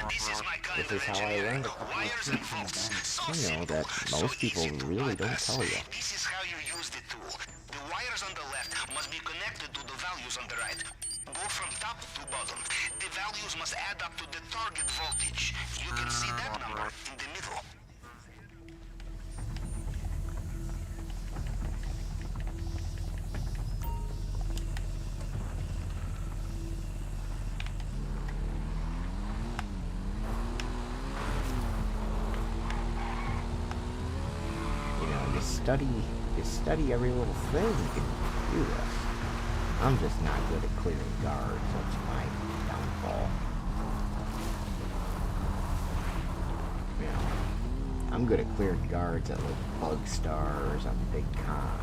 This is my kind This of is how I engineering. learned Wires and bolts. So you know simple, that so most people easy to really don't bypass. tell you. This is how you use the tool. The wires on the left must be connected to the values on the right. Go from top to bottom. The values must add up to the target voltage. You can see that number in the middle. You know, you study every little thing, you can do this. I'm just not good at clearing guards, that's my downfall. You know, I'm good at clearing guards at like Bug Stars on Big Con.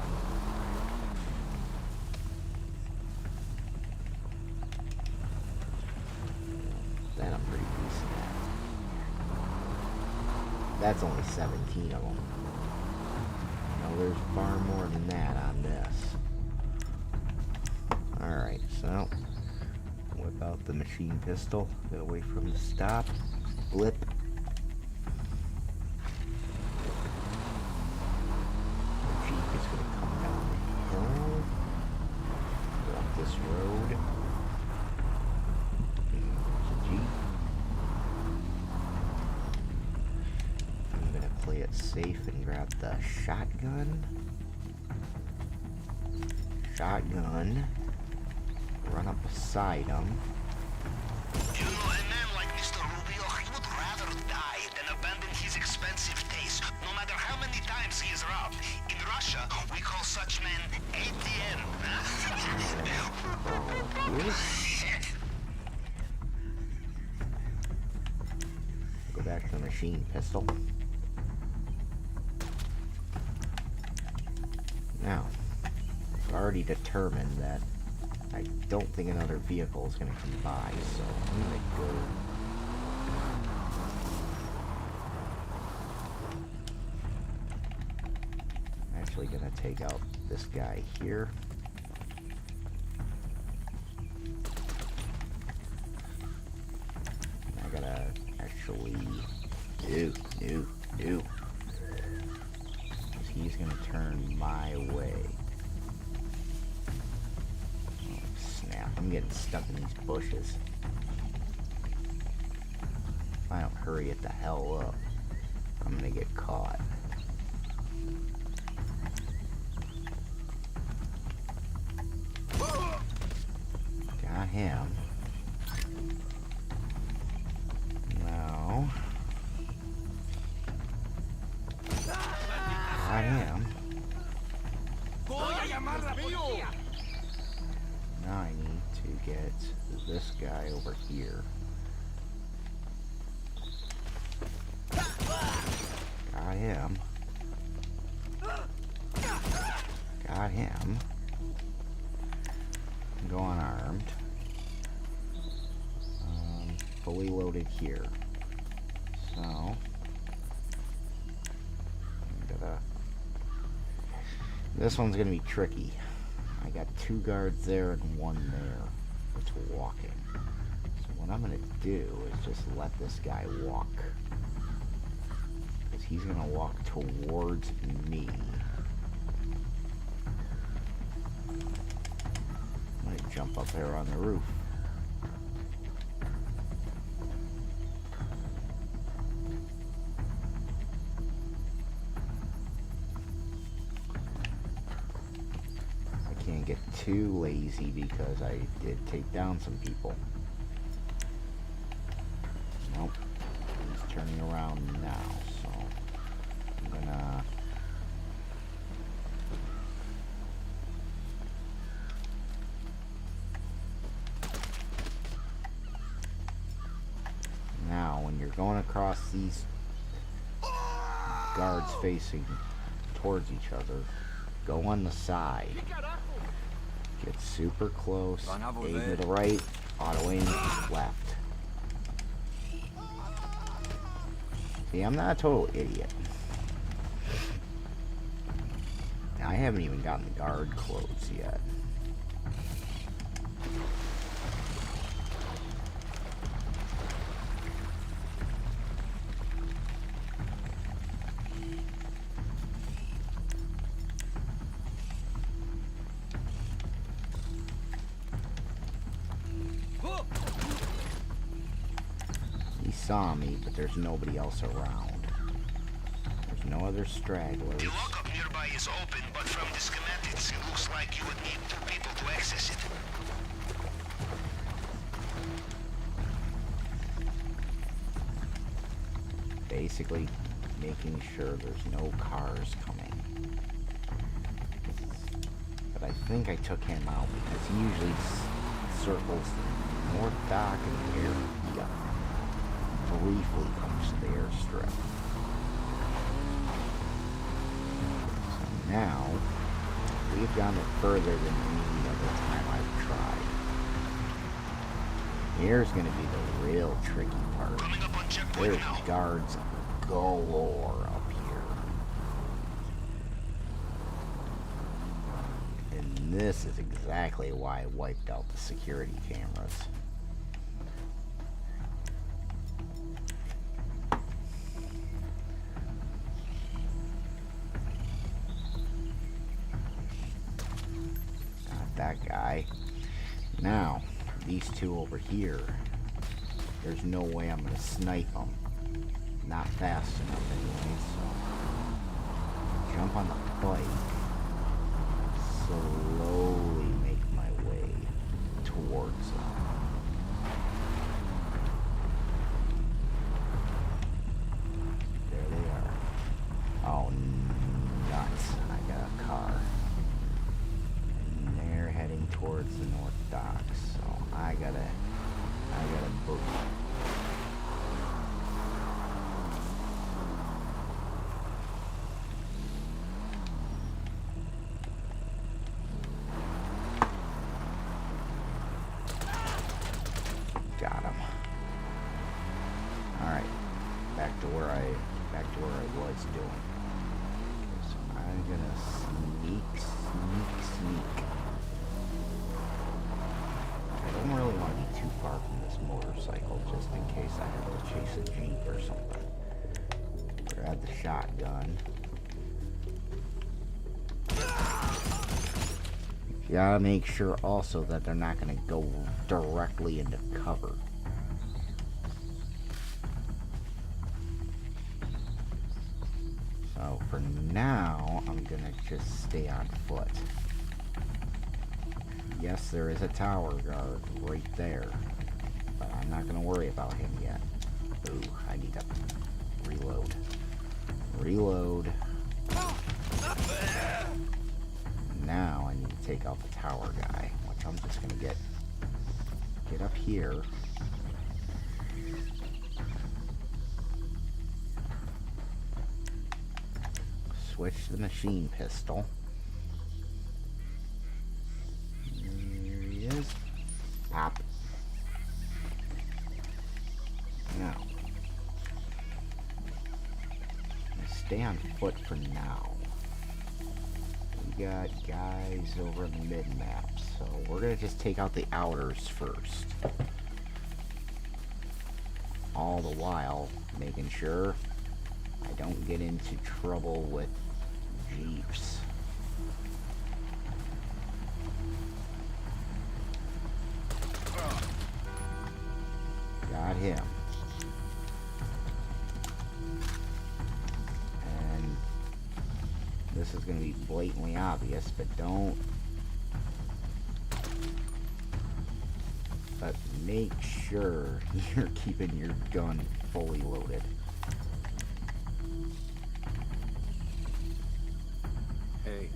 That I'm pretty decent at. That's only 17 of them. Now there's far more than that on this. Alright, so whip out the machine pistol, get away from the stop, blip. The Jeep is going to come down the hill, go up this road. There's a Jeep. I'm going to play it safe and grab the shotgun. Run up beside him. You know, a man like Mr. Rubio, he would rather die than abandon his expensive taste, no matter how many times he is robbed. In Russia, we call such men ATM. Go back to the machine pistol. Now, I've already determined that I don't think another vehicle is going to come by, so I'm going to go. Actually going to take out this guy here. I gotta actually do. He's gonna turn my way. Oh, snap. I'm getting stuck in these bushes. If I don't hurry it the hell up, I'm gonna get caught. Got him. Now, I am. Now I get this guy over here. Got him. Got him. Go unarmed. Fully loaded here. So I'm gonna. This one's gonna be tricky. I got 2 guards there and 1 there. It's walking. So what I'm gonna do is just let this guy walk. Because he's gonna walk towards me. I'm gonna jump up there on the roof. Can't get too lazy because I did take down some people. Nope. He's turning around now, so I'm gonna... Now, when you're going across these guards facing towards each other, go on the side. Get super close, aim to the right, auto aim left. See, I'm not a total idiot. I haven't even gotten the guard clothes yet. Saw me, but there's nobody else around. There's no other stragglers. The lockup nearby is open, but from the schematics, it looks like you would need 2 people to access it. Basically, making sure there's no cars coming. But I think I took him out because he usually circles the north dock and the area. Briefly comes to the airstrip. So now, we've gone it further than any other time I've tried. Here's going to be the real tricky part. There's guards galore up here. And this is exactly why I wiped out the security cameras. That guy. Now, these 2 over here, there's no way I'm going to snipe them. Not fast enough anyway, so jump on the bike, slowly make my way towards them. There they are. Oh, nuts. I got a car. Heading towards the north docks, so I gotta boot. Got him. All right, back to where I was doing. So I'm gonna sneak. I don't really want to be too far from this motorcycle, just in case I have to chase a Jeep or something. Grab the shotgun. You gotta make sure also that they're not gonna go directly into cover. So for now, I'm gonna just stay on foot. Yes, there is a tower guard right there, but I'm not going to worry about him yet. Ooh, I need to reload. Reload. Now I need to take out the tower guy, which I'm just going to get get up here. Switch the machine pistol. There he is. Pop. Now, stay on foot for now. We got guys over in the mid-map, so we're gonna just take out the outers first. All the while making sure I don't get into trouble with jeeps. Got him. And this is going to be blatantly obvious, but don't. But make sure you're keeping your gun fully loaded.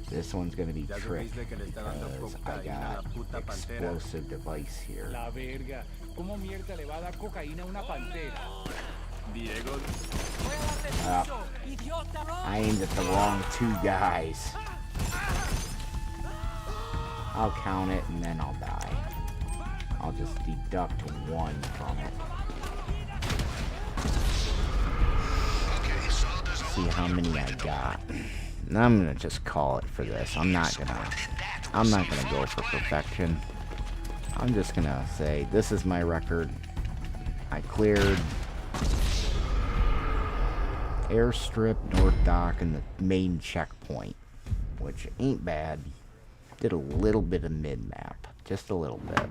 This one's gonna be tricky because I got explosive device here. La verga. ¿Cómo mierda le va a dar cocaína a una pantera? Diego. I aimed at the wrong two guys. I'll count it and then I'll die. I'll just deduct one from it. See how many I got. And I'm gonna just call it for this. I'm not gonna go for perfection. I'm just gonna say this is my record. I cleared airstrip, North Dock, and the main checkpoint, which ain't bad. Did a little bit of mid-map, just a little bit.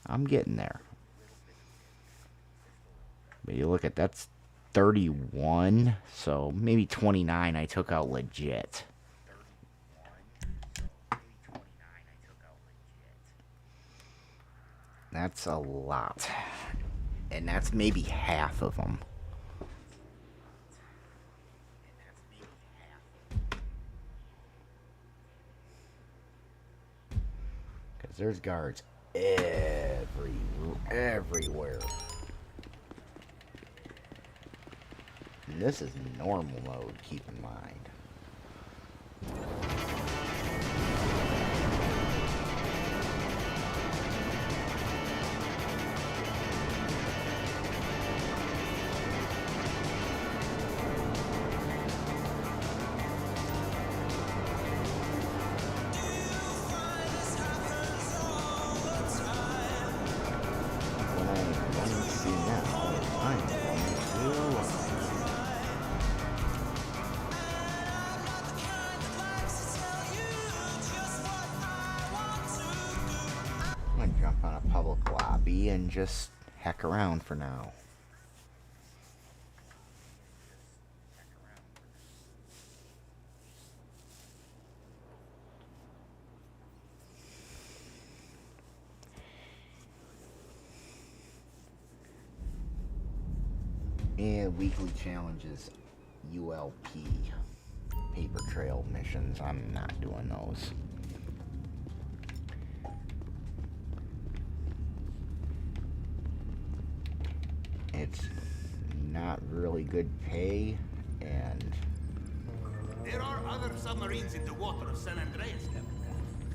I'm getting there. But you look at that's 31, so maybe 29 I took out legit. That's a lot. And that's maybe half of them. Because there's guards everywhere. And this is normal mode, keep in mind. Jump on a public lobby and just heck around for now. And weekly challenges, ULP, paper trail missions. I'm not doing those. It's not really good pay, and there are other submarines in the water of San Andreas, Captain.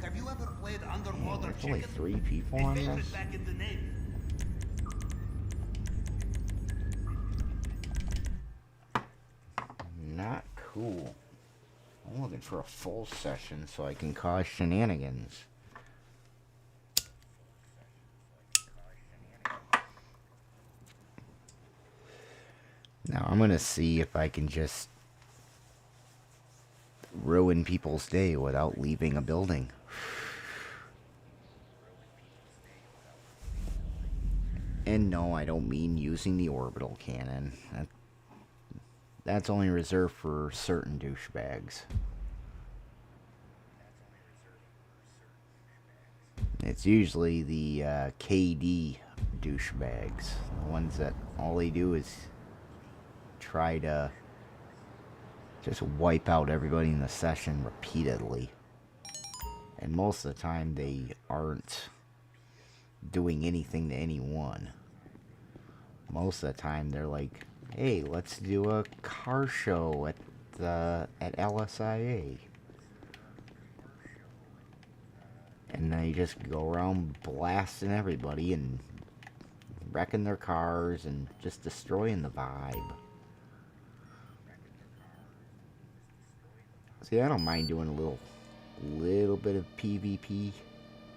Have you ever played underwater there's chicken? only 3 people on this. Back in the Navy. Not cool. I'm looking for a full session so I can cause shenanigans. Now I'm gonna see if I can just ruin people's day without leaving a building. And no, I don't mean using the orbital cannon. That's only reserved for certain douchebags. It's usually the KD douchebags. The ones that all they do is try to just wipe out everybody in the session repeatedly. And most of the time they aren't doing anything to anyone. Most of the time they're like, hey, let's do a car show at LSIA. And they just go around blasting everybody and wrecking their cars and just destroying the vibe. See, I don't mind doing a little bit of PvP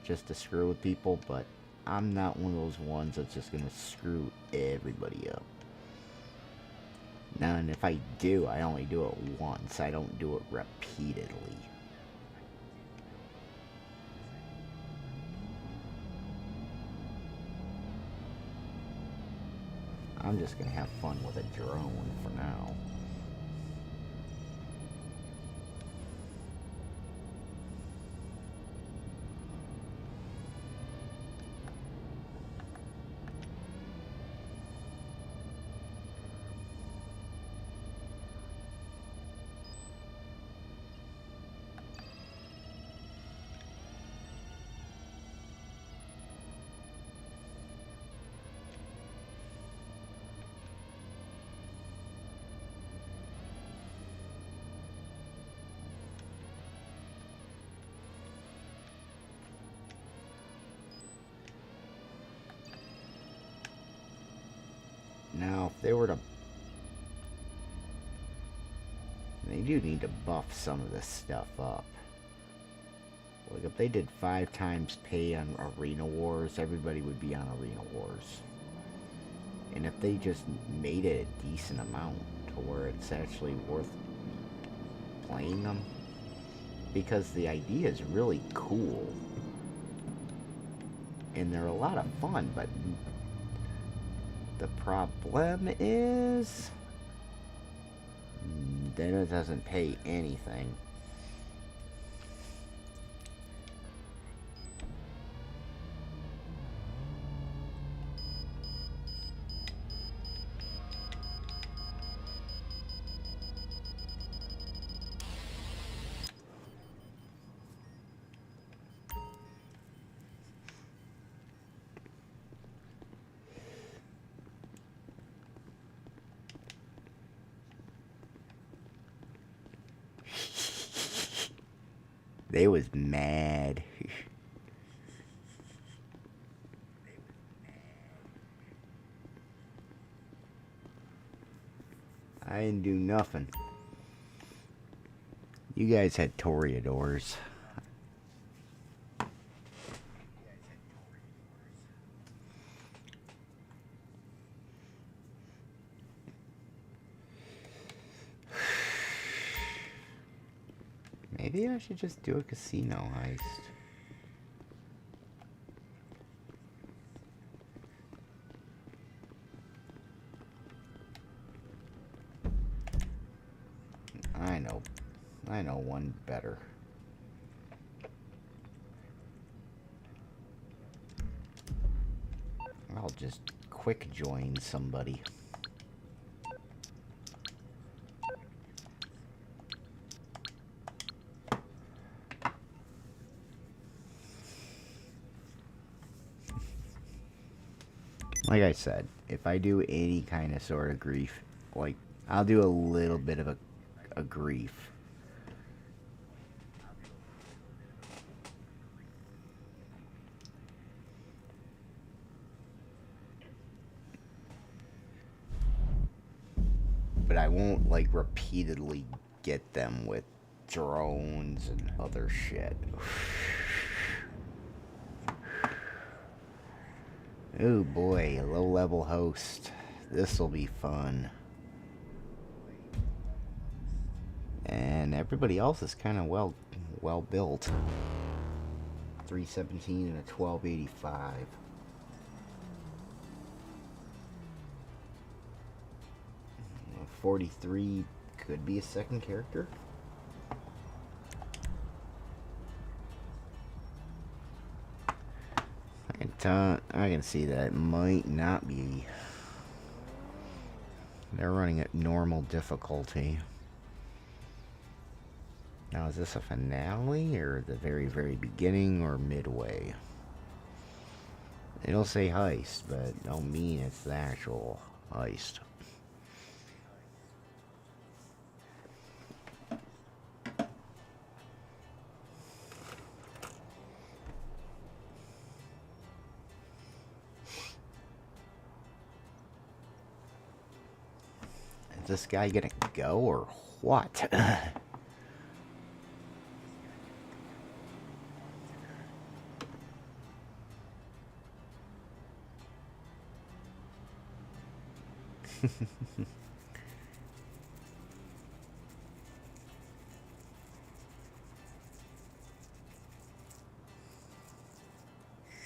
just to screw with people, but I'm not one of those ones that's just gonna screw everybody up. Now, and if I do, I only do it once. I don't do it repeatedly. I'm just gonna have fun with a drone for now. Now, if they were to... They do need to buff some of this stuff up. Like, if they did 5 times pay on Arena Wars, everybody would be on Arena Wars. And if they just made it a decent amount to where it's actually worth playing them, because the idea is really cool. And they're a lot of fun, but the problem is then it doesn't pay anything. They was mad. I didn't do nothing. You guys had Toreadors. Maybe I should just do a casino heist. I know one better. I'll just quick join somebody. Like I said, if I do any kind of sort of grief, like, I'll do a little bit of a grief. But I won't, like, repeatedly get them with drones and other shit. Oh boy, a low-level host. This'll be fun. And everybody else is kind of well built. 317 and a 1285. A 43 could be a second character. I can see that it might not be. They're running at normal difficulty. Now, is this a finale, or the very, very beginning, or midway? It'll say heist, but don't mean it's the actual heist. Is this guy gonna go or what?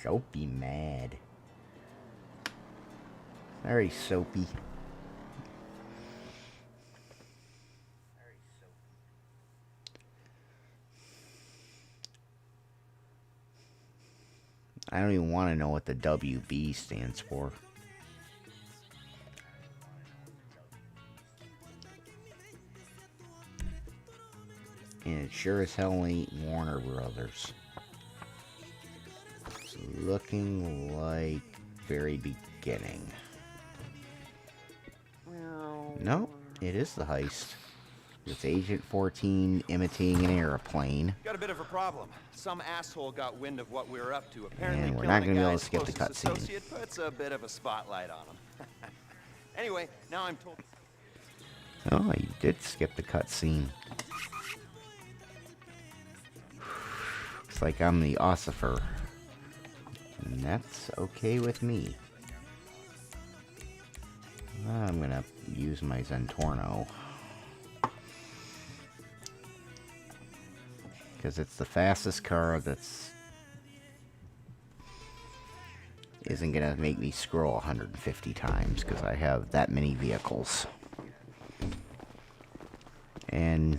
Soapy mad. Very soapy. I don't even want to know what the WB stands for. And it sure as hell ain't Warner Brothers. It's looking like very beginning. No, it is the heist. It's Agent 14 imitating an airplane. Got a bit of a problem. Some asshole got wind of what we were up to. Apparently, And we're not going to be able to skip the closest cutscene. associate puts a bit of a spotlight on him. Anyway, now I'm told. Oh, you did skip the cutscene. Looks like I'm the ossifer. And that's okay with me. I'm gonna use my Zentorno. Because it's the fastest car that's... isn't gonna make me scroll 150 times, because I have that many vehicles. And...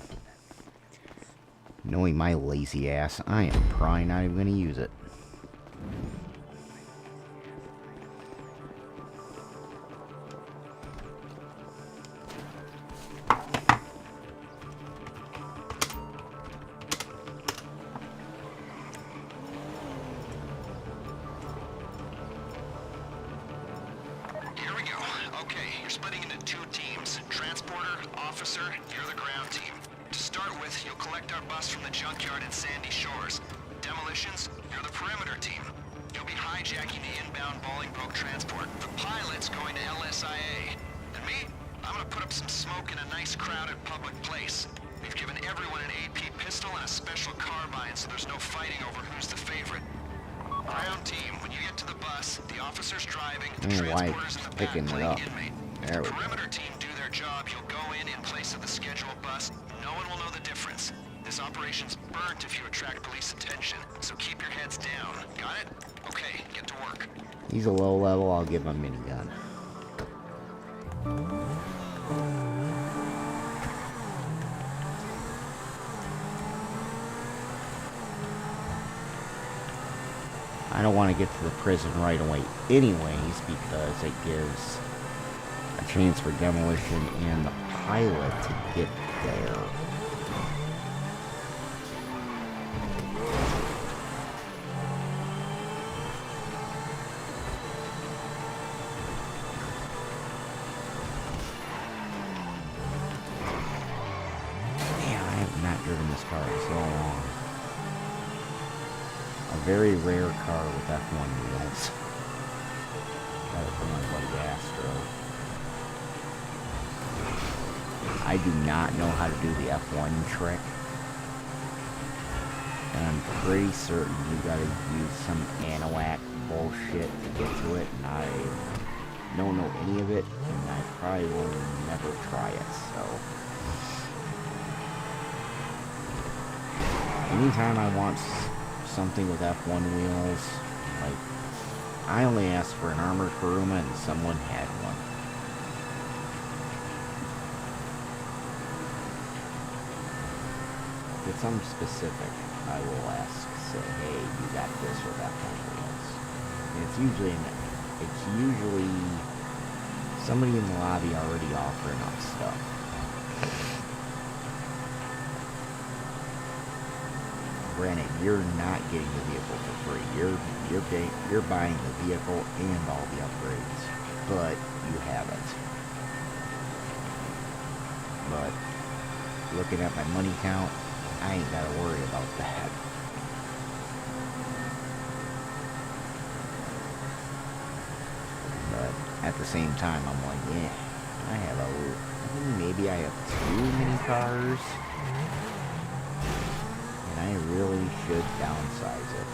knowing my lazy ass, I am probably not even gonna use it. Here we go. Okay, you're splitting into two teams. Transporter, officer, you're the ground team. To start with, you'll collect our bus from the junkyard in Sandy Shores. Demolitions, you're the perimeter team. You'll be hijacking the inbound Bolingbroke transport. The pilot's going to LSIA. And me? I'm gonna put up some smoke in a nice crowded public place. We've given everyone an AP pistol and a special carbine, so there's no fighting over who's the favorite. Ground team, when you get to the bus, the officer's driving, the transporter's in the back picking it playing up. inmate. There we The go. perimeter team do their job. You'll go in place of the scheduled bus. No one will know the difference. This operation's burnt if you attract police attention, so keep your heads down. Got it? Okay, get to work. He's a low level, I'll give him a minigun. I don't want to get to the prison right away anyways, because it gives a chance for demolition and the pilot to get there. Man, I have not driven this car in so long. A very rare car with F1 wheels. Got it from my buddy Astro. I do not know how to do the F1 trick. And I'm pretty certain you gotta use some Anahuac bullshit to get to it, and I don't know any of it, and I probably will never try it, so. Anytime I want something with F1 wheels, like, I only asked for an armored Kuruma and someone had one. If it's something specific, I will ask, say, hey, you got this with F1 wheels. And it's usually somebody in the lobby already offering up stuff. granted, you're not getting the vehicle for free. You're buying the vehicle and all the upgrades, but you have it. But looking at my money count, I ain't gotta worry about that. But at the same time, I'm like, yeah, maybe I have too many cars, and I really should downsize it.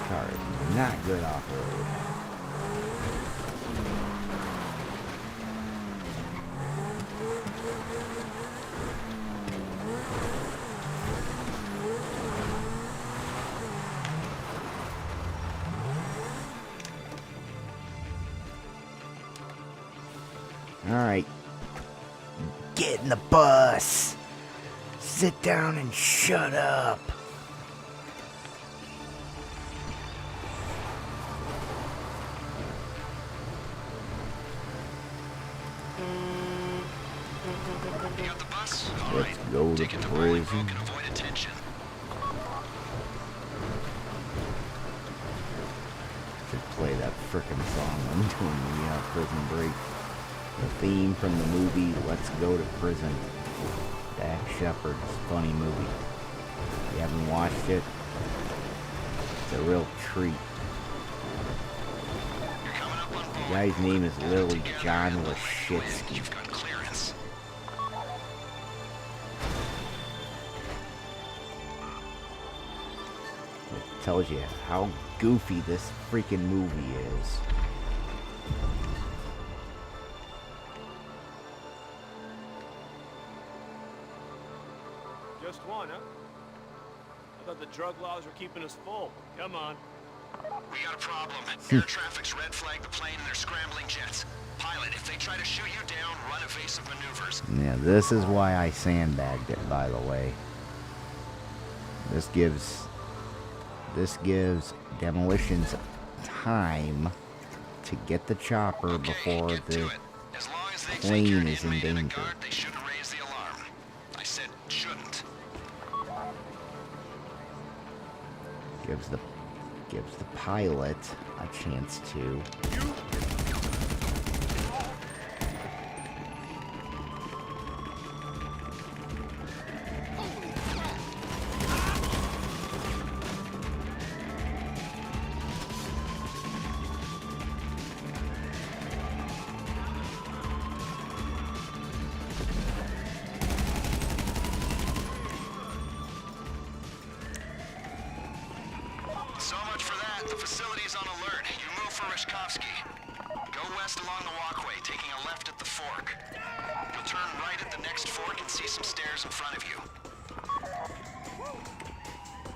Car is not good off-road. Alright. Get in the bus! Sit down and shut up! You got the bus? All Let's right. go to Take it to Bolingbroke prison. and avoid attention. Should play that frickin' song I'm doing the Prison Break. The theme from the movie Let's Go to Prison. Dak Shepard's funny movie. If you haven't watched it, it's a real treat. You're coming up on The Bolingbroke. guy's name is literally Together John and let it win. Lashitsky. You've got clearance. It tells you how goofy this freaking movie is. Just one, huh? I thought the drug laws were keeping us full. Come on. We got a problem. Air traffic's red flagged the plane and they're scrambling jets. Pilot, if they try to shoot you down, run evasive maneuvers. Yeah, this is why I sandbagged it, by the way. This gives Demolitions time to get the chopper Okay, before get the to it. As long as they plane take your is in inmate and a danger. guard, they shouldn't raise the alarm. I said shouldn't. gives the pilot a chance to. So much for that. The facility's on alert. You move for Rishkovsky. Go west along the walkway, taking a left at the fork. You'll turn right at the next fork and see some stairs in front of you.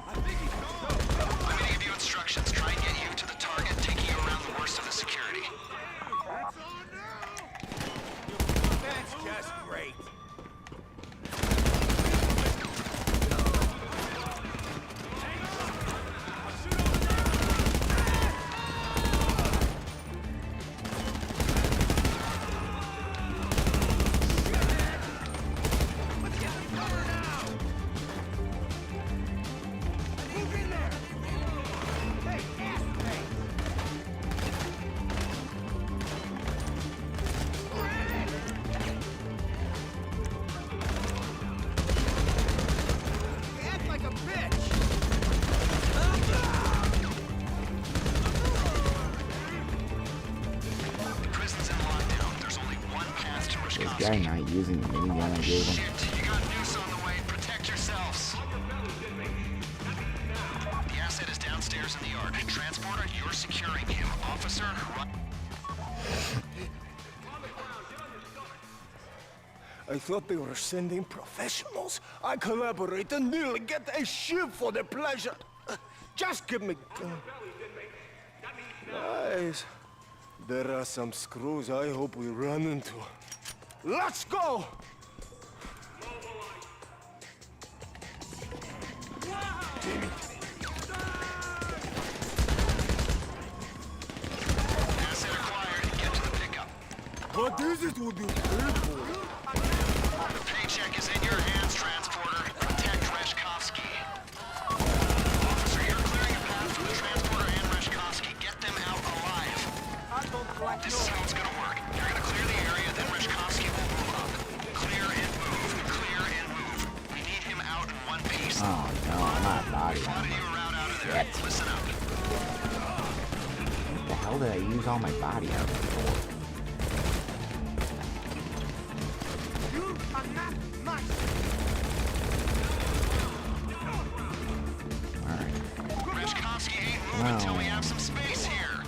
I'm gonna give you instructions. Try and get you to the target, taking you around the worst of the security. That's just great. Act like a bitch. The prison's in lockdown. There's only one path to This Rishkovsky. guy not using the minigun I gave him. Shit, you got noose on the way. Protect yourselves. The asset is downstairs in the yard. Transporter, you're securing him. Officer, run. I thought they were sending professionals. I collaborate and nearly get a ship for the pleasure. Just give me... Guys, there are some screws I hope we run into. Let's go! Asset acquired. Get to the pickup. But this is what you paid for. The paycheck is in your hands, transporter. Protect Reshkovsky. Officer, you're clearing a path for the transporter and Reshkovsky. Get them out alive. This is how it's gonna work. You're gonna clear the area, then Reshkovsky will move up. Clear and move. Clear and move. We need him out in one piece. Oh no, I'm not body Plotted you a route out of there. Shit. Listen up. What the hell did I use all my body armor for? Reshkovsky ain't moving until we have some space here.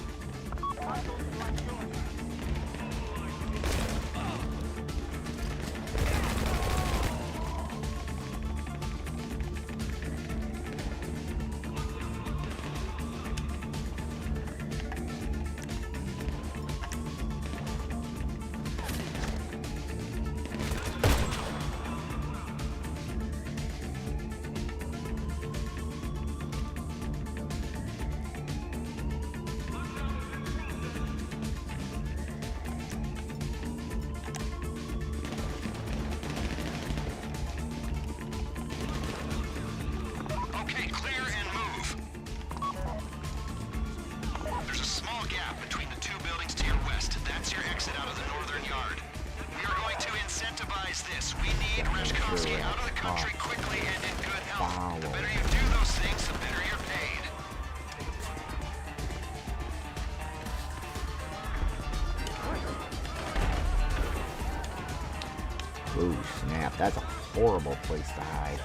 Okay, clear and move. There's a small gap between the two buildings to your west. That's your exit out of the northern yard. We are going to incentivize this. We need Reshkovsky out of the country quickly and in good health. The better you do those things, the better you're paid. Ooh, snap. That's a horrible place to hide.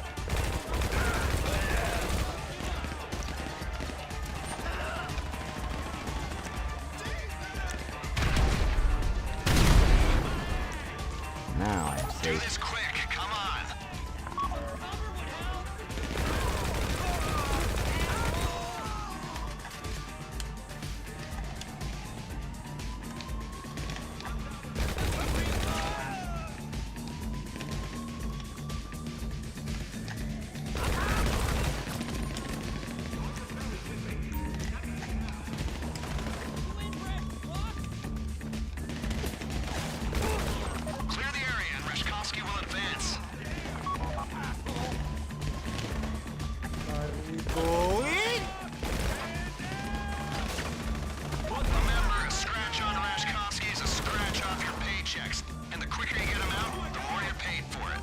Now I'm Do safe. this quick. Come on. Clear the area and Reshkovsky will advance. Are we going? Remember, a scratch on Reshkovsky is a scratch off your paychecks. And the quicker you get him out, the more you're paid for it.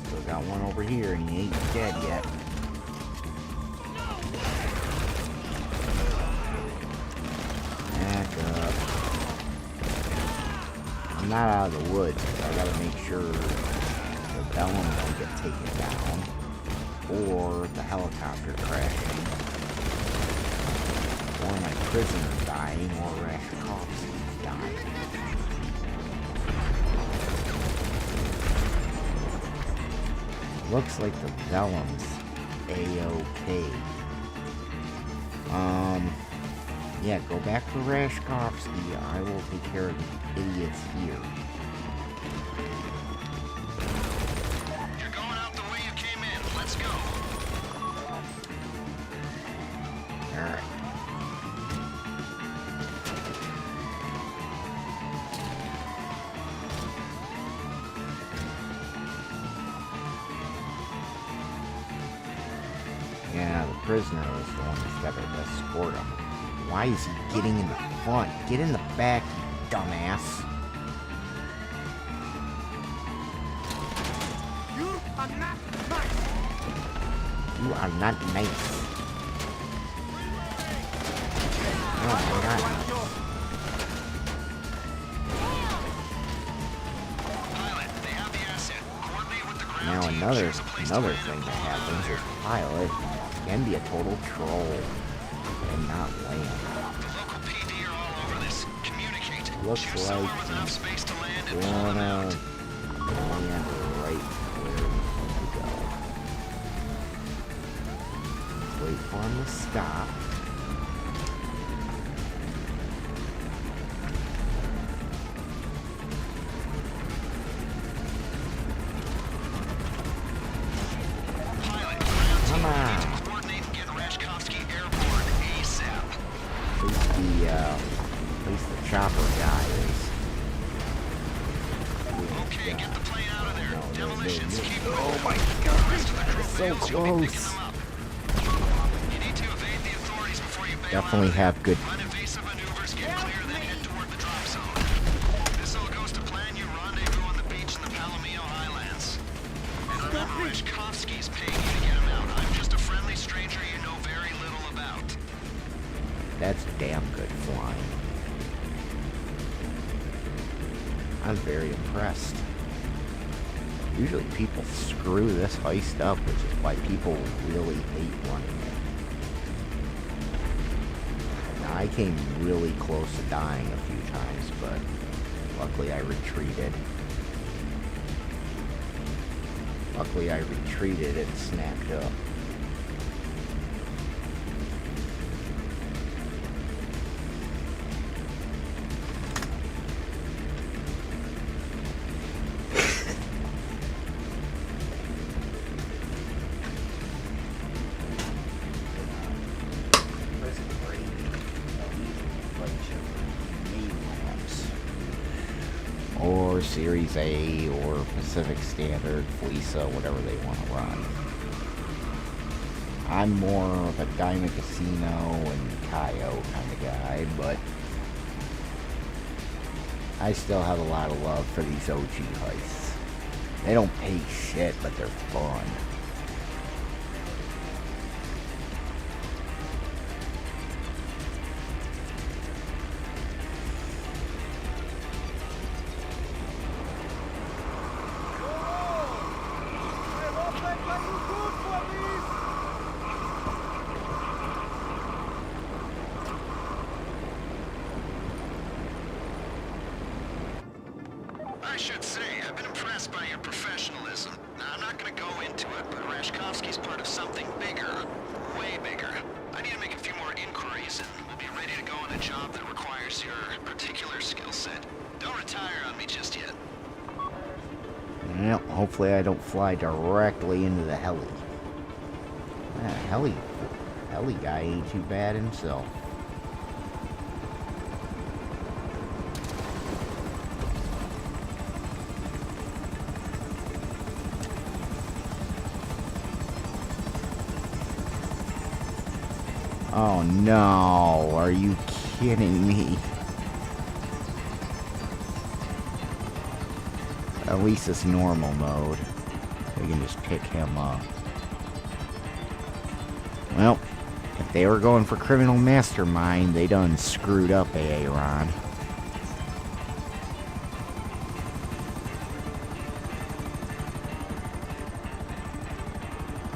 Still got one over here and he ain't dead yet. Back up. I'm not out of the woods because I gotta make sure the Bellum don't get taken down or the helicopter crashing or my prisoner dying or Rashkovsky dying. Looks like the Vellum's A-OK. Yeah, go back to Rashkovsky. I will take care of the idiots here. You're going out the way you came in. Let's go. Alright. Yeah, the prisoner was the one that's got to escort him. Why is he getting in the front? Get in the back, you dumbass. You are not nice. You are not nice. Oh my god. Pilot, they have the asset. Coordinate with the ground Now team. another Choose a place to thing land that and happens fire. is Pilot can be a total troll and not land. The local PD are all over this. Communicate. Looks Choose somewhere like with enough space to land and Wanna pull them out. land right where we need to go. Wait for him to stop. Pilot, ground team, Come we need on. to coordinate and get Reshkovsky chopper guy is. Okay, get the plane out of there. Demolitions, keep moving. Oh my The rest of the crew so fails, you'll be picking close. them up. You need to evade the authorities before you bail Definitely out of there. have good. Run evasive maneuvers, get clear, then head toward the drop zone. This all goes to plan. You rendezvous on the beach in the Palomino Highlands. And remember, Reshkovsky's paying you to get him out. I'm just a friendly stranger you know very little about. That's damn good flying. I'm very impressed. Usually people screw this heist up, which is why people really hate running it. Now, I came really close to dying a few times, but luckily I retreated. And snapped up. Or Series A, or Pacific Standard, Fleesa, whatever they want to run. I'm more of a Diamond Casino and Cayo kind of guy, but I still have a lot of love for these OG heists. They don't pay shit, but they're fun. I should say, I've been impressed by your professionalism. Now, I'm not gonna go into it, but Reshkovsky's part of something bigger. Way bigger. I need to make a few more inquiries, and we'll be ready to go on a job that requires your particular skill set. Don't retire on me just yet. Well, hopefully I don't fly directly into the heli. Heli guy ain't too bad himself. Oh no, are you kidding me? At least it's normal mode. We can just pick him up. Well, if they were going for criminal mastermind, they done screwed up Aaron.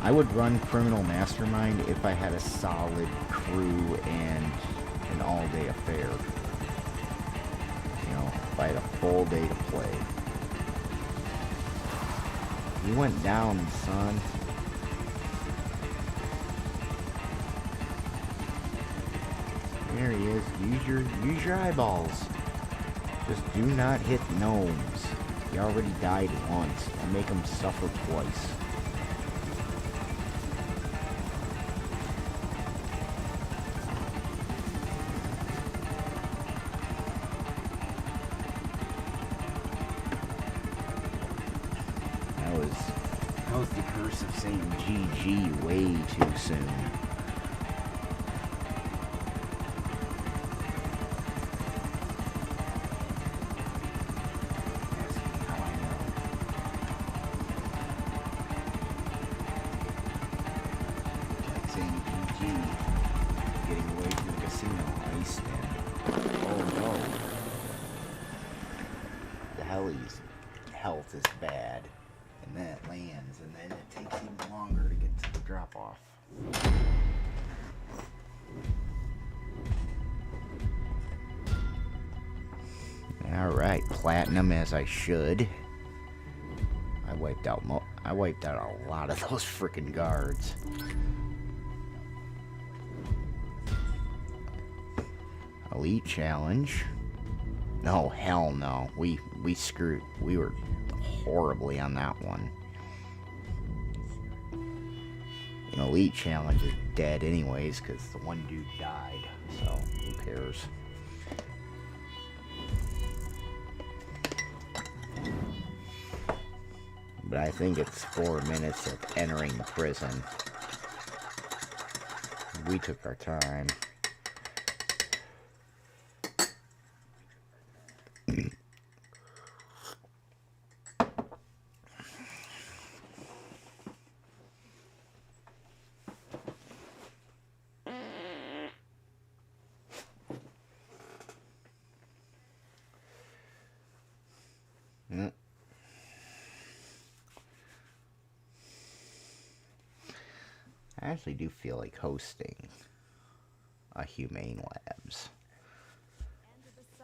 I would run criminal mastermind if I had a solid crew and an all-day affair. You know, if I had a full day to play. You went down, son. There he is. Use your eyeballs. Just do not hit gnomes. He already died once. Don't make him suffer twice. That was the curse of saying GG way too soon. Health is bad, and then it lands, and then it takes even longer to get to the drop-off. Alright, platinum as I should. I wiped out a lot of those freaking guards. Elite challenge. No, hell no. We screwed. We were horribly on that one. An elite challenge is dead anyways, because the one dude died. So, who cares? But I think it's 4 minutes of entering prison. We took our time. I actually do feel like hosting a Humane Labs.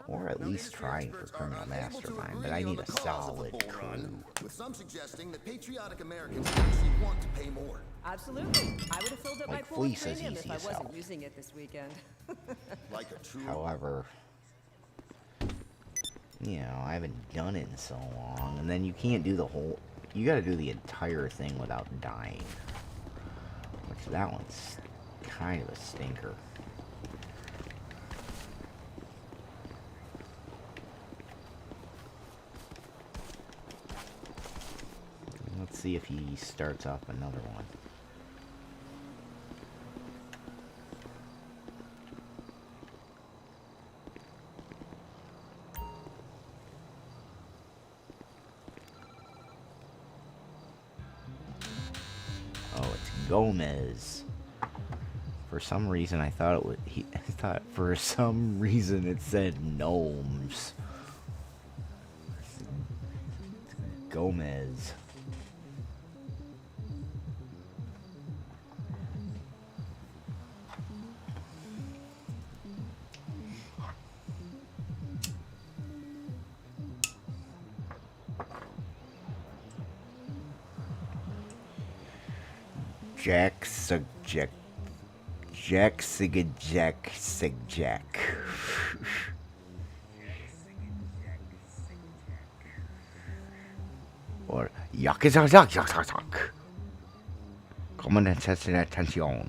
Or at least trying for Criminal Mastermind, but I need a solid crew. With some suggesting that patriotic Americans actually want to pay more. Absolutely. I would have filled up my Like pool of Fleece is premium easy if I as wasn't hell. using it this weekend. Like a true. However, you know, I haven't done it in so long, and then you can't do the whole, you gotta do the entire thing without dying. Which, that one's kind of a stinker. Let's see if he starts off another one. Oh, it's Gomez. For some reason, I thought it would. I thought for some reason it said gnomes. Gomez. Jack Jack or Yakizak. Como necesitas atención.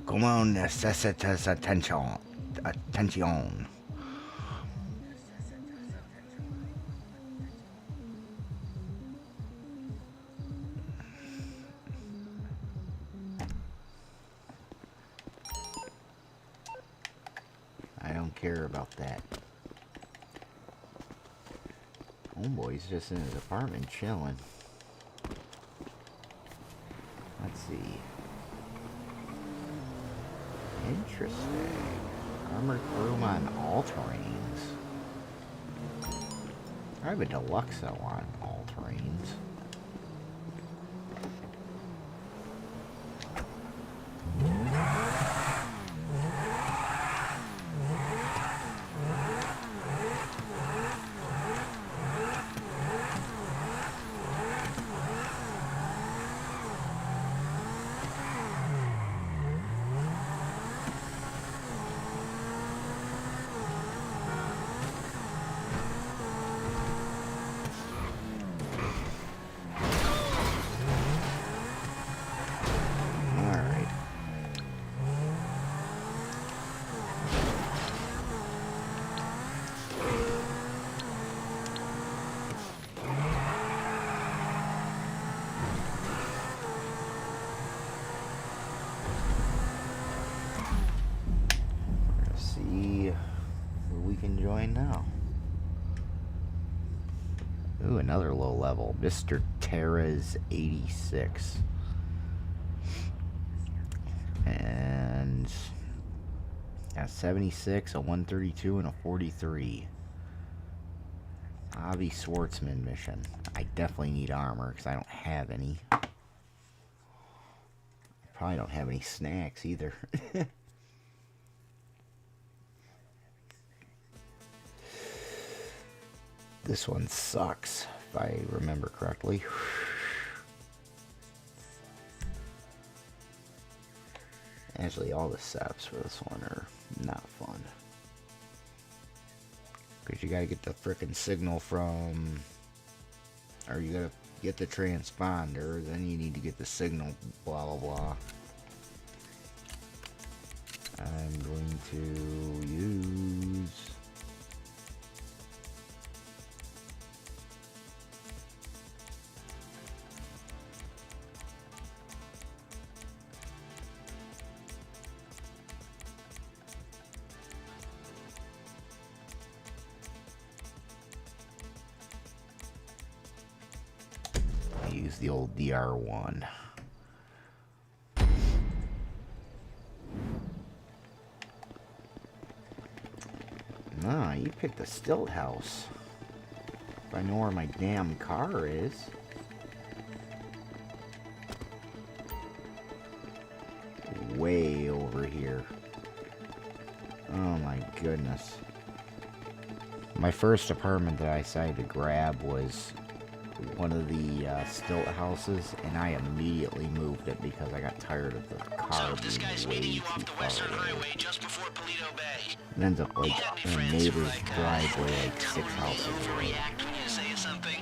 Como necesitas atención. Atención. I don't care about that. Homeboy's just in his apartment chilling. Let's see. Interesting. Armored room on all terrains. I have a deluxo on all terrains. Now. Ooh, another low level. Mr. Terra's 86. And a 76, a 132, and a 43. Avi Schwartzman mission. I definitely need armor because I don't have any. I probably don't have any snacks either. This one sucks, if I remember correctly. Actually, all the setups for this one are not fun. Because you gotta get the frickin' signal from... Or you gotta get the transponder, then you need to get the signal, blah blah blah. I'm going to use... use the old DR1. Nah, you picked a stilt house. If I know where my damn car is. Way over here. Oh my goodness. My first apartment that I decided to grab was one of the stilt houses, and I immediately moved it because I got tired of the car This guy's being meeting way you too off the far Western away. Highway just before Paleto Bay. It ends up like You got in any a friends who neighbor's driveway like 6 totally houses away. overreact when you say something?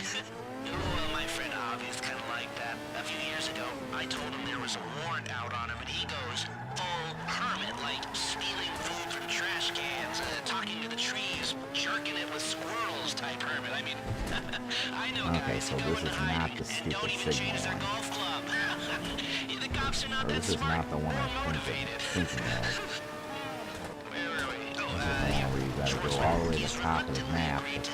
Well, my friend Harvey is kind of like that. A few years ago, I told him there was a warrant out on him, and he goes full hermit, like stealing food from trash cans, talking to the trees, jerking it with squirrels type hermit. I mean, I know Okay, guys so who go this into is hiding not the and stupid don't even change signal their one. golf club. The cops are not Or that this is smart not the one or I'm motivated. thinking of. Where were we? This is the one where you gotta go all the way to the top of the map to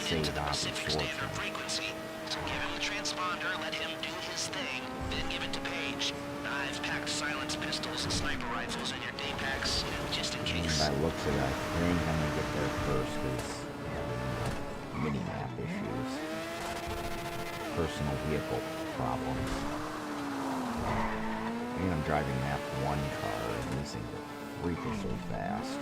save Harvey Schwartzman. Frequency. So give him the transponder, let him do his thing, then give it to Paige. I've packed silenced pistols and sniper rifles in your day packs, just in And case. by the looks of it, I think I'm gonna get there first because mini-map issues. Personal vehicle problems. And I'm driving an F1 car, and these things are freakishly fast.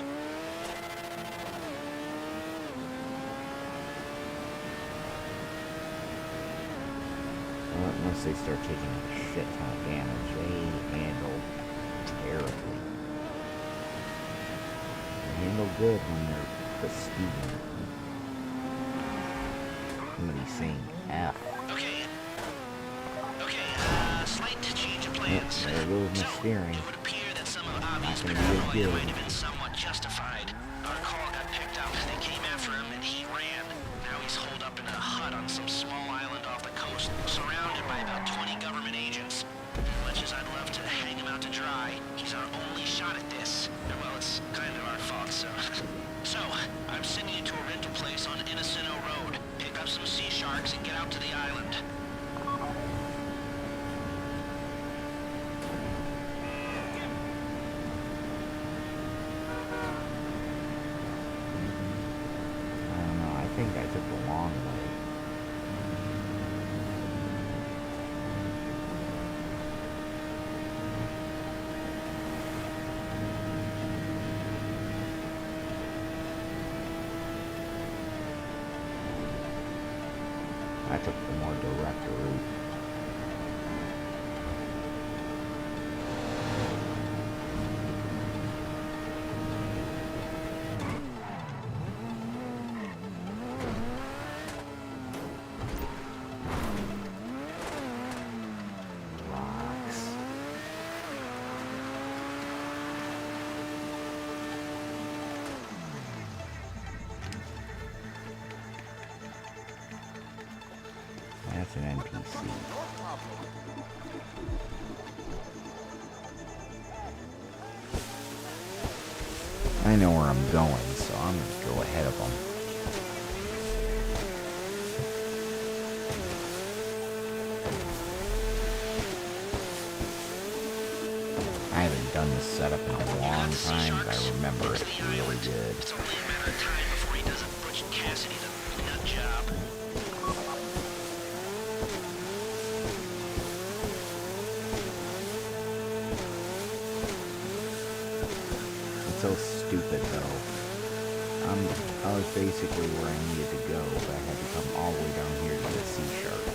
Well, unless they start taking a shit ton of damage, they handle terribly. They handle good when they're pristine. Somebody's saying F. Okay, slight change of plans. There goes my steering. It would appear that some of Avi's Not gonna be as paranoia good. might have been somewhat justified. Our call got picked up. They came after him and he ran. Now he's holed up in a hut on some small island off the coast, surrounded by about 20 government agents. Much as I'd love to hang him out to dry, he's our only shot at this. And well, it's kind of our fault, so... So, I'm sending you to a rental place on Innocento Road. Pick up some sea sharks and get out to the island. I don't know, I think I took the long way. I took the more direct route. Rocks. That's an NPC. I know where I'm going, so I'm gonna go ahead of them. I haven't done this setup in a long time, but I remember it really good. It's only a matter of time before he does a Butch Cassidy the nut job. It's so stupid though. I was basically where I needed to go, but I had to come all the way down here to the sea shark.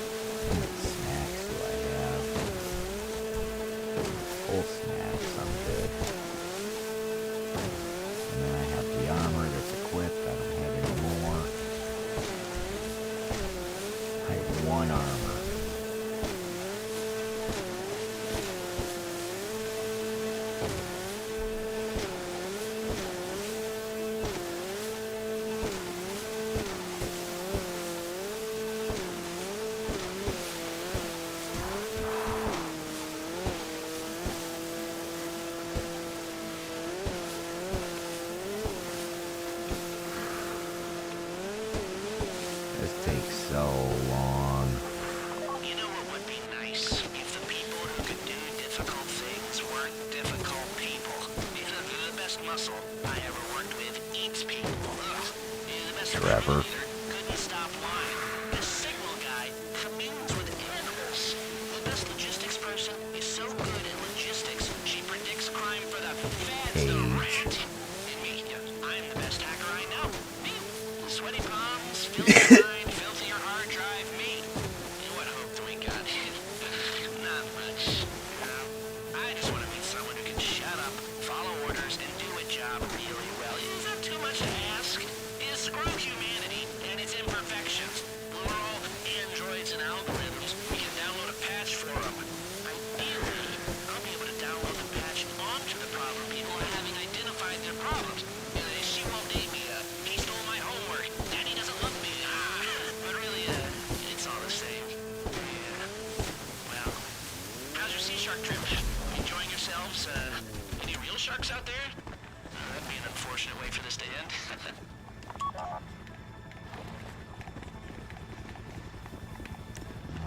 Snacks do I have? Full snacks, I'm good. And then I have the armor that's equipped. I don't have any more. I have one armor. forever. Couldn't stop lying. The signal guy communes with animals. The best logistics person is so good at logistics, she predicts crime for the feds, the rat. And me, I'm the best hacker I know. Me. Sweaty palms, filthy mind, filthier hard drive, me. And what hope do we got? Not much. I just want to meet someone who can shut up, follow orders, and do a job really well. Is that too much to ask? Screw humanity and its imperfections. We're all androids and algorithms. We can download a patch for them. Ideally, I'll be able to download the patch onto the problem people are having identified their problems. She won't name me. He stole my homework. Daddy doesn't love me. But really, it's all the same. Yeah. Well, how's your sea shark trip? Enjoying yourselves? Any real sharks out there? That'd be an unfortunate way for this to end.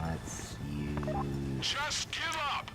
Let's use... Just give up!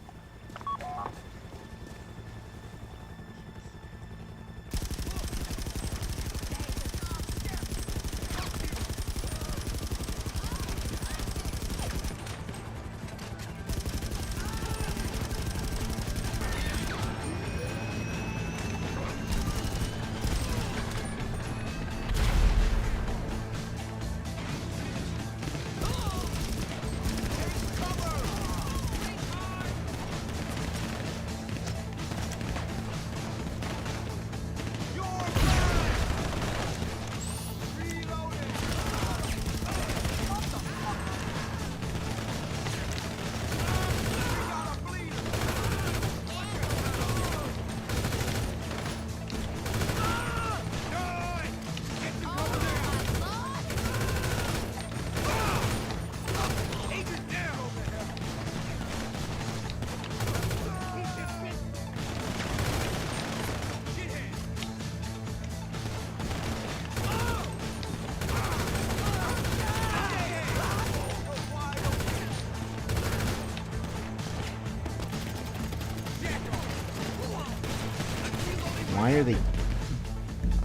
Why are they...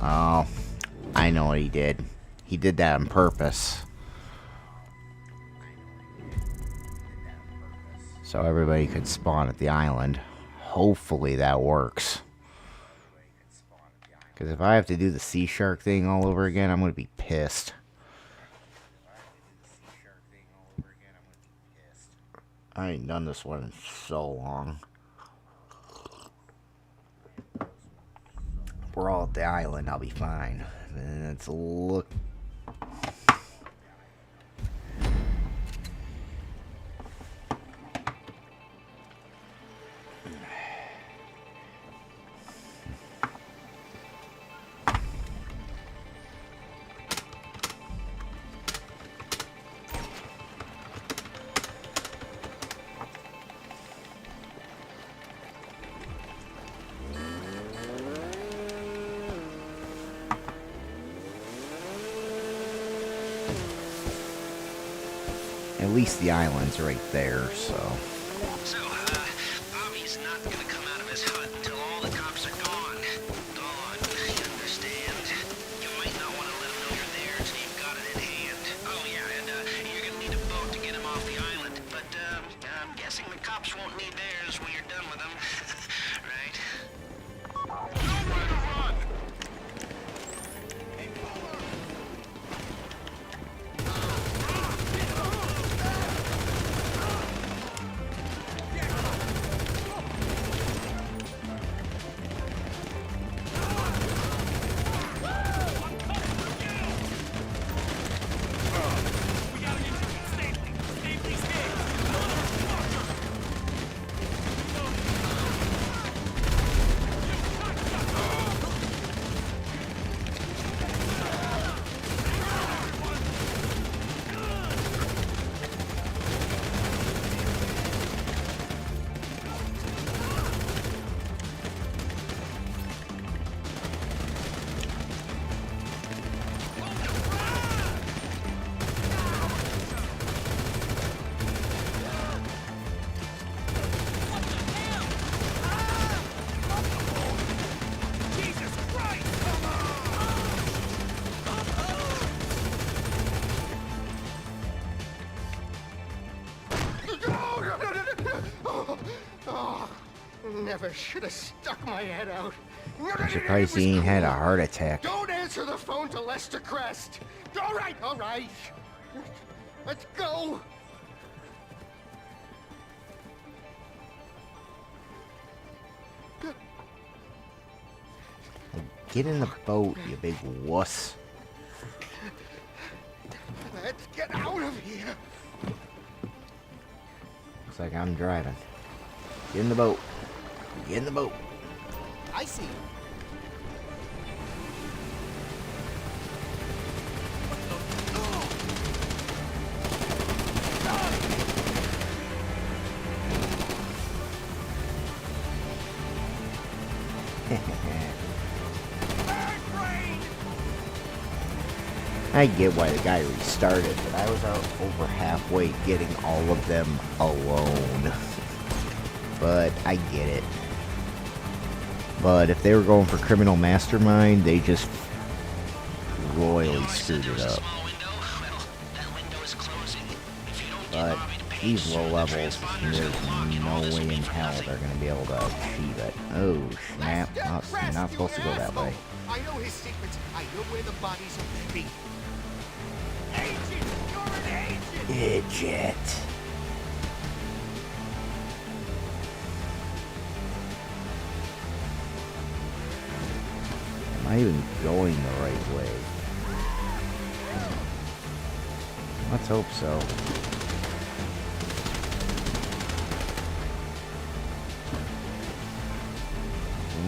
Oh, I know what he did. He did that on purpose. So everybody could spawn at the island. Hopefully that works. Because if I have to do the sea shark thing all over again, I'm going to be pissed. I ain't done this one in so long. We're all at the island, I'll be fine. Let's look. At least the island's right there, so... So, Bobby's not gonna come out of his hut until all the cops are gone. Dawn, you understand? You might not want to let him know you're there until you've got it in hand. Oh yeah, and you're gonna need a boat to get him off the island. But, I'm guessing the cops won't need theirs when you're done with them. Right? Nowhere to run! Never should have stuck my head out. I'm surprised he ain't had a heart attack. Don't answer the phone to Lester Crest. All right, all right. Let's go. Get in the boat, you big wuss. Let's get out of here. Looks like I'm driving. Get in the boat. Get in the boat. I see. I get why the guy restarted, but I was out over halfway getting all of them alone. But I get it. But if they were going for criminal mastermind, they just royally screwed it up. But these low levels, there's no way in hell they're going to be able to achieve it. Oh, snap. Not supposed to go that way. I know his secrets. I know where the bodies will be. Agent! You're an agent! Idiot. Am I even going the right way? Let's hope so.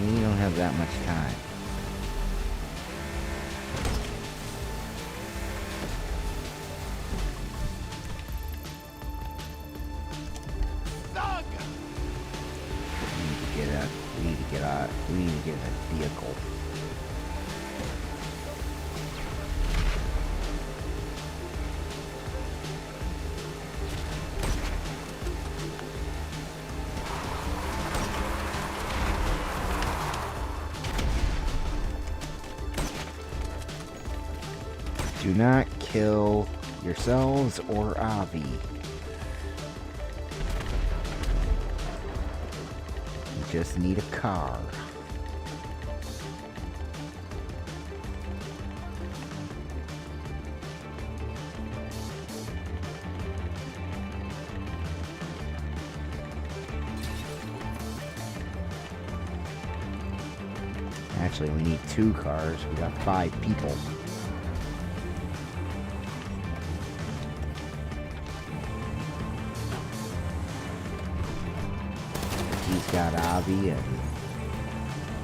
We don't have that much time. We need to get a vehicle. Do not kill yourselves or Avi. You just need a car. Actually, we need 2 cars. We got 5 people. He's got Avi, and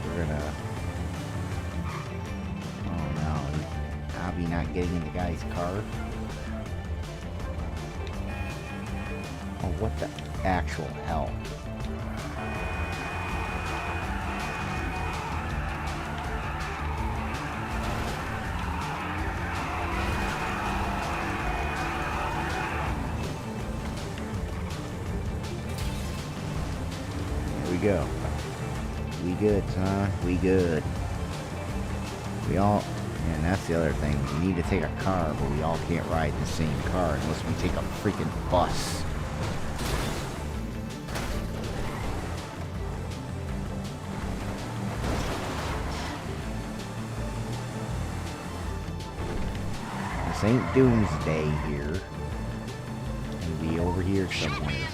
we're gonna... Oh no, Avi not getting in the guy's car. Oh, what the actual hell? Go. We good, son. We good. We all... And that's the other thing. We need to take a car, but we all can't ride in the same car unless we take a freaking bus. This ain't Doomsday here. It'll be over here somewhere.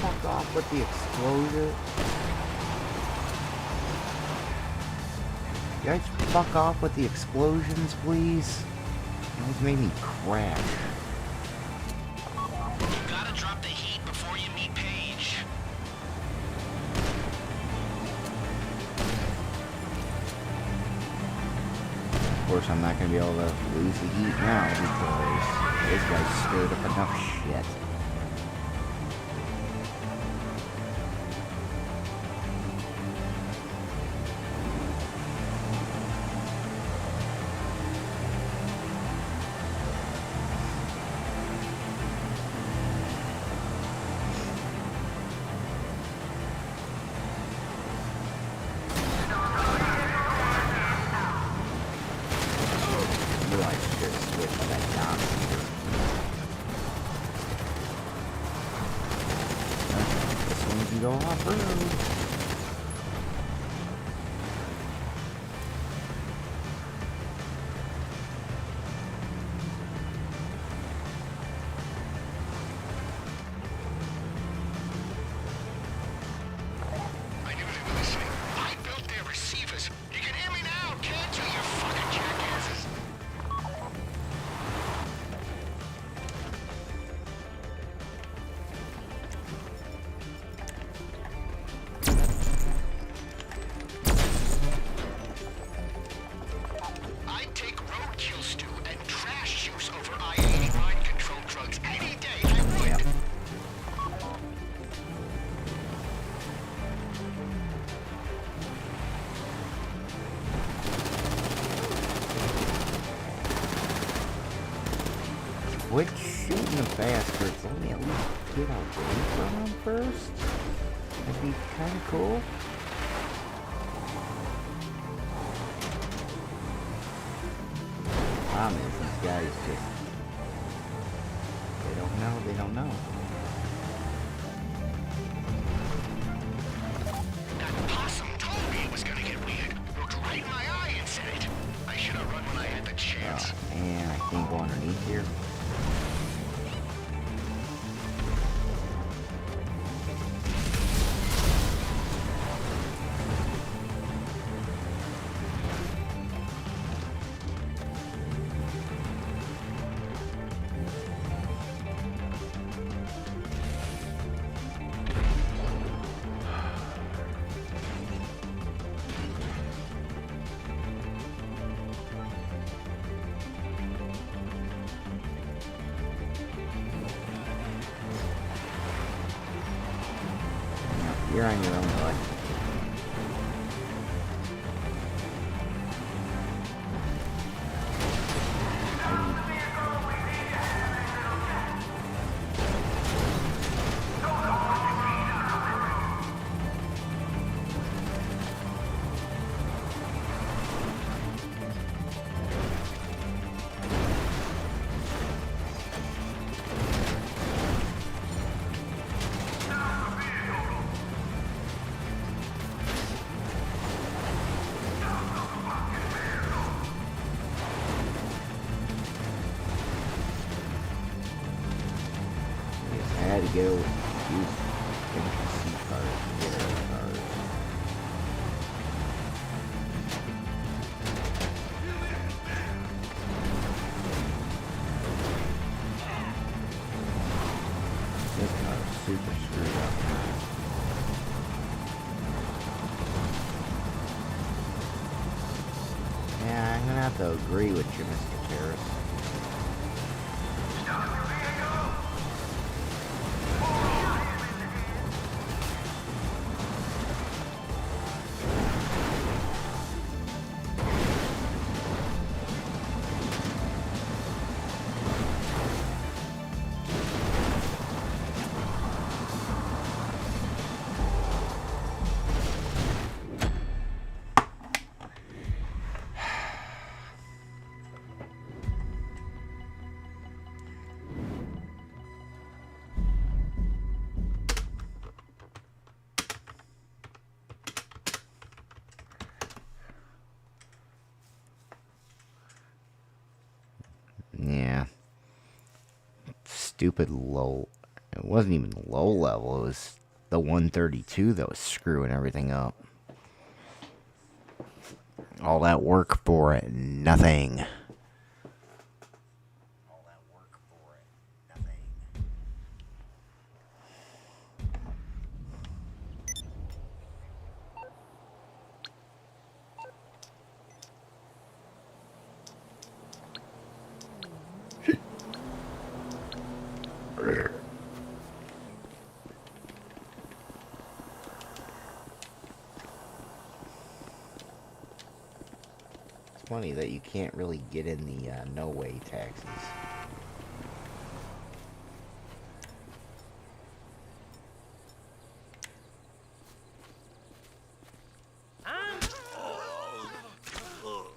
Fuck off. off with the explosion. You guys fuck off with the explosions, please. You guys made me crash. You gotta drop the heat before you meet Paige. Of course, I'm not gonna be able to lose the heat now because this guy stirred up enough shit. Go off-road. I knew they were listening. I built their receivers. You can hear me now, can't you, you fucking jackasses? I'd take roadkill stew and trash juice over I-80 mind control drugs any day. I would. Quit shooting the bastards. Let me at least get away from them first. That'd be kind of cool. Problem is, these guys just... They don't know, they don't know. That possum told me it was gonna get weird. Looked right in my eye and said it. I should have run when I had the chance. And I can't go underneath here. You're on your own, bud. I had to go use NPC cards to get other cards. This car is super screwed up. Yeah, I'm gonna have to agree with you, Mr. Terrace. Yeah. Stupid low. It wasn't even low level. It was the 132 that was screwing everything up. All that work for nothing. It's funny that you can't really get in the no-way taxis.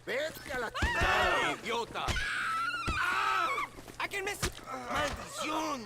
Vete a la chingada, idiota. I can miss. Maldición.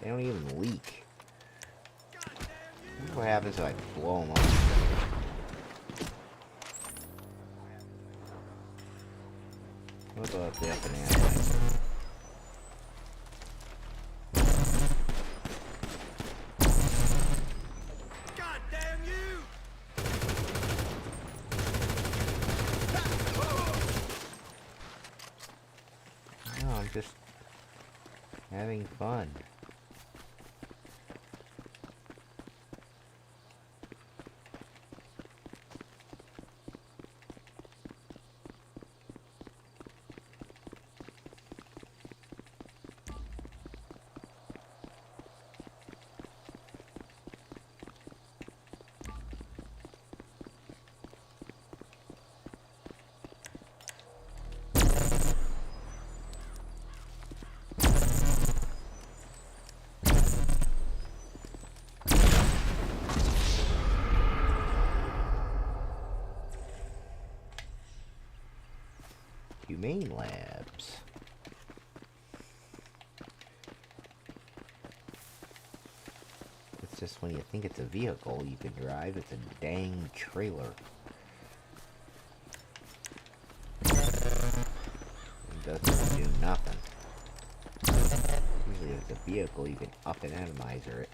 They don't even leak. What happens if I blow them up? What about the up and analyzer? God damn you! No, I'm just having fun. Humane Labs. It's just when you think it's a vehicle you can drive, it's a dang trailer. It doesn't do nothing. Usually if it's a vehicle you can up and atomizer it.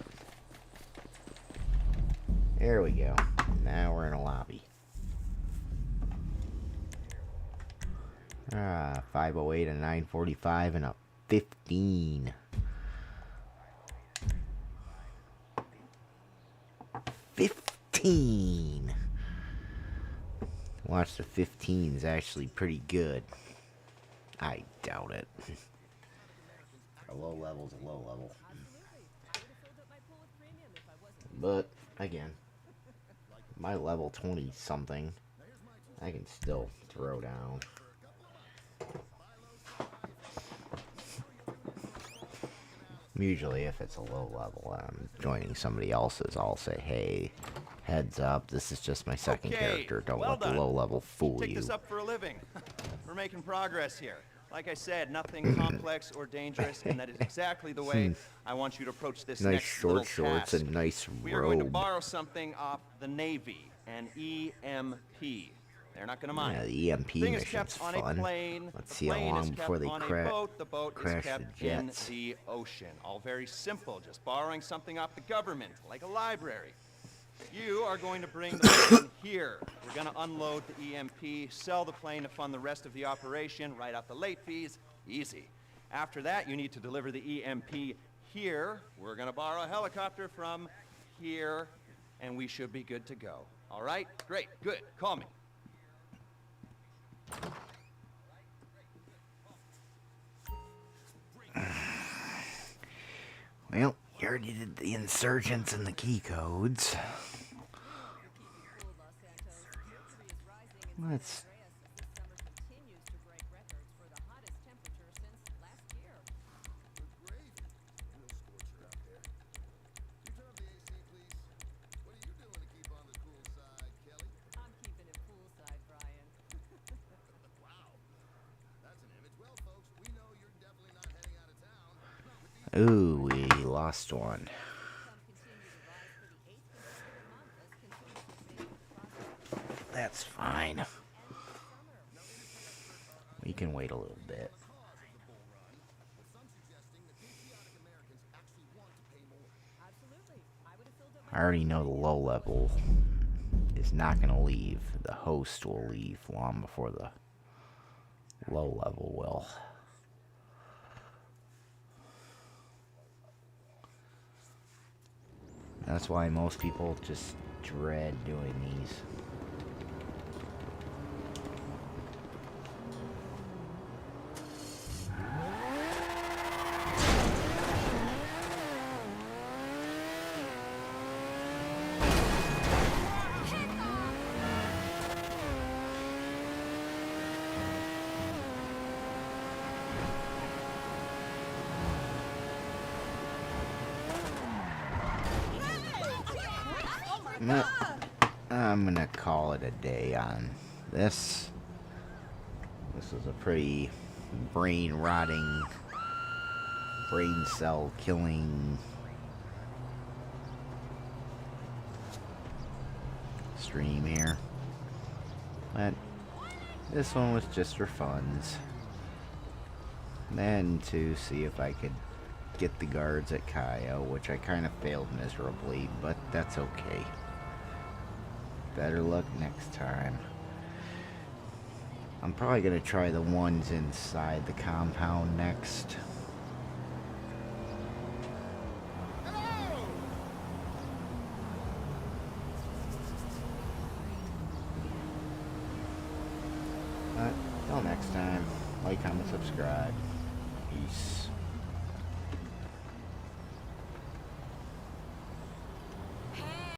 There we go. Now we're in a lobby. 508, a 945, and a 15. 15! Watch, the 15 is actually pretty good. I doubt it. A low level's a low level. But, again, my level 20 something, I can still throw down. Usually if it's a low level and I'm joining somebody else's, I'll say, hey, heads up, this is just my second character. Don't let the low level fool Take you. this up for a living. We're making progress here. Like I said, nothing complex or dangerous, and that is exactly the way I want you to approach this Nice next short little shorts task. and nice We are going to robe. borrow something off the Navy, an EMP. They're not going to mind. Yeah, the EMP The thing is mission's kept on fun. a plane. Let's The see how plane long is before kept they on a boat. The boat is crash the kept in jets. the ocean. All very simple, just borrowing something off the government, like a library. You are going to bring the plane here. We're going to unload the EMP, sell the plane to fund the rest of the operation, write out the late fees. Easy. After that, you need to deliver the EMP here. We're going to borrow a helicopter from here, and we should be good to go. All right? Great. Good. Call me. Well, you already did the insurgents and the key codes. Let's... Ooh, we lost one. That's fine. We can wait a little bit. I already know the low level is not going to leave. The host will leave long before the low level will. That's why most people just dread doing these. No, I'm gonna call it a day on this. This is a pretty brain rotting, brain cell killing stream here. But this one was just for funds. And to see if I could get the guards at Cayo, which I kind of failed miserably, but that's okay. Better luck next time. I'm probably going to try the ones inside the compound next. But, till next time, like, comment, subscribe. Peace.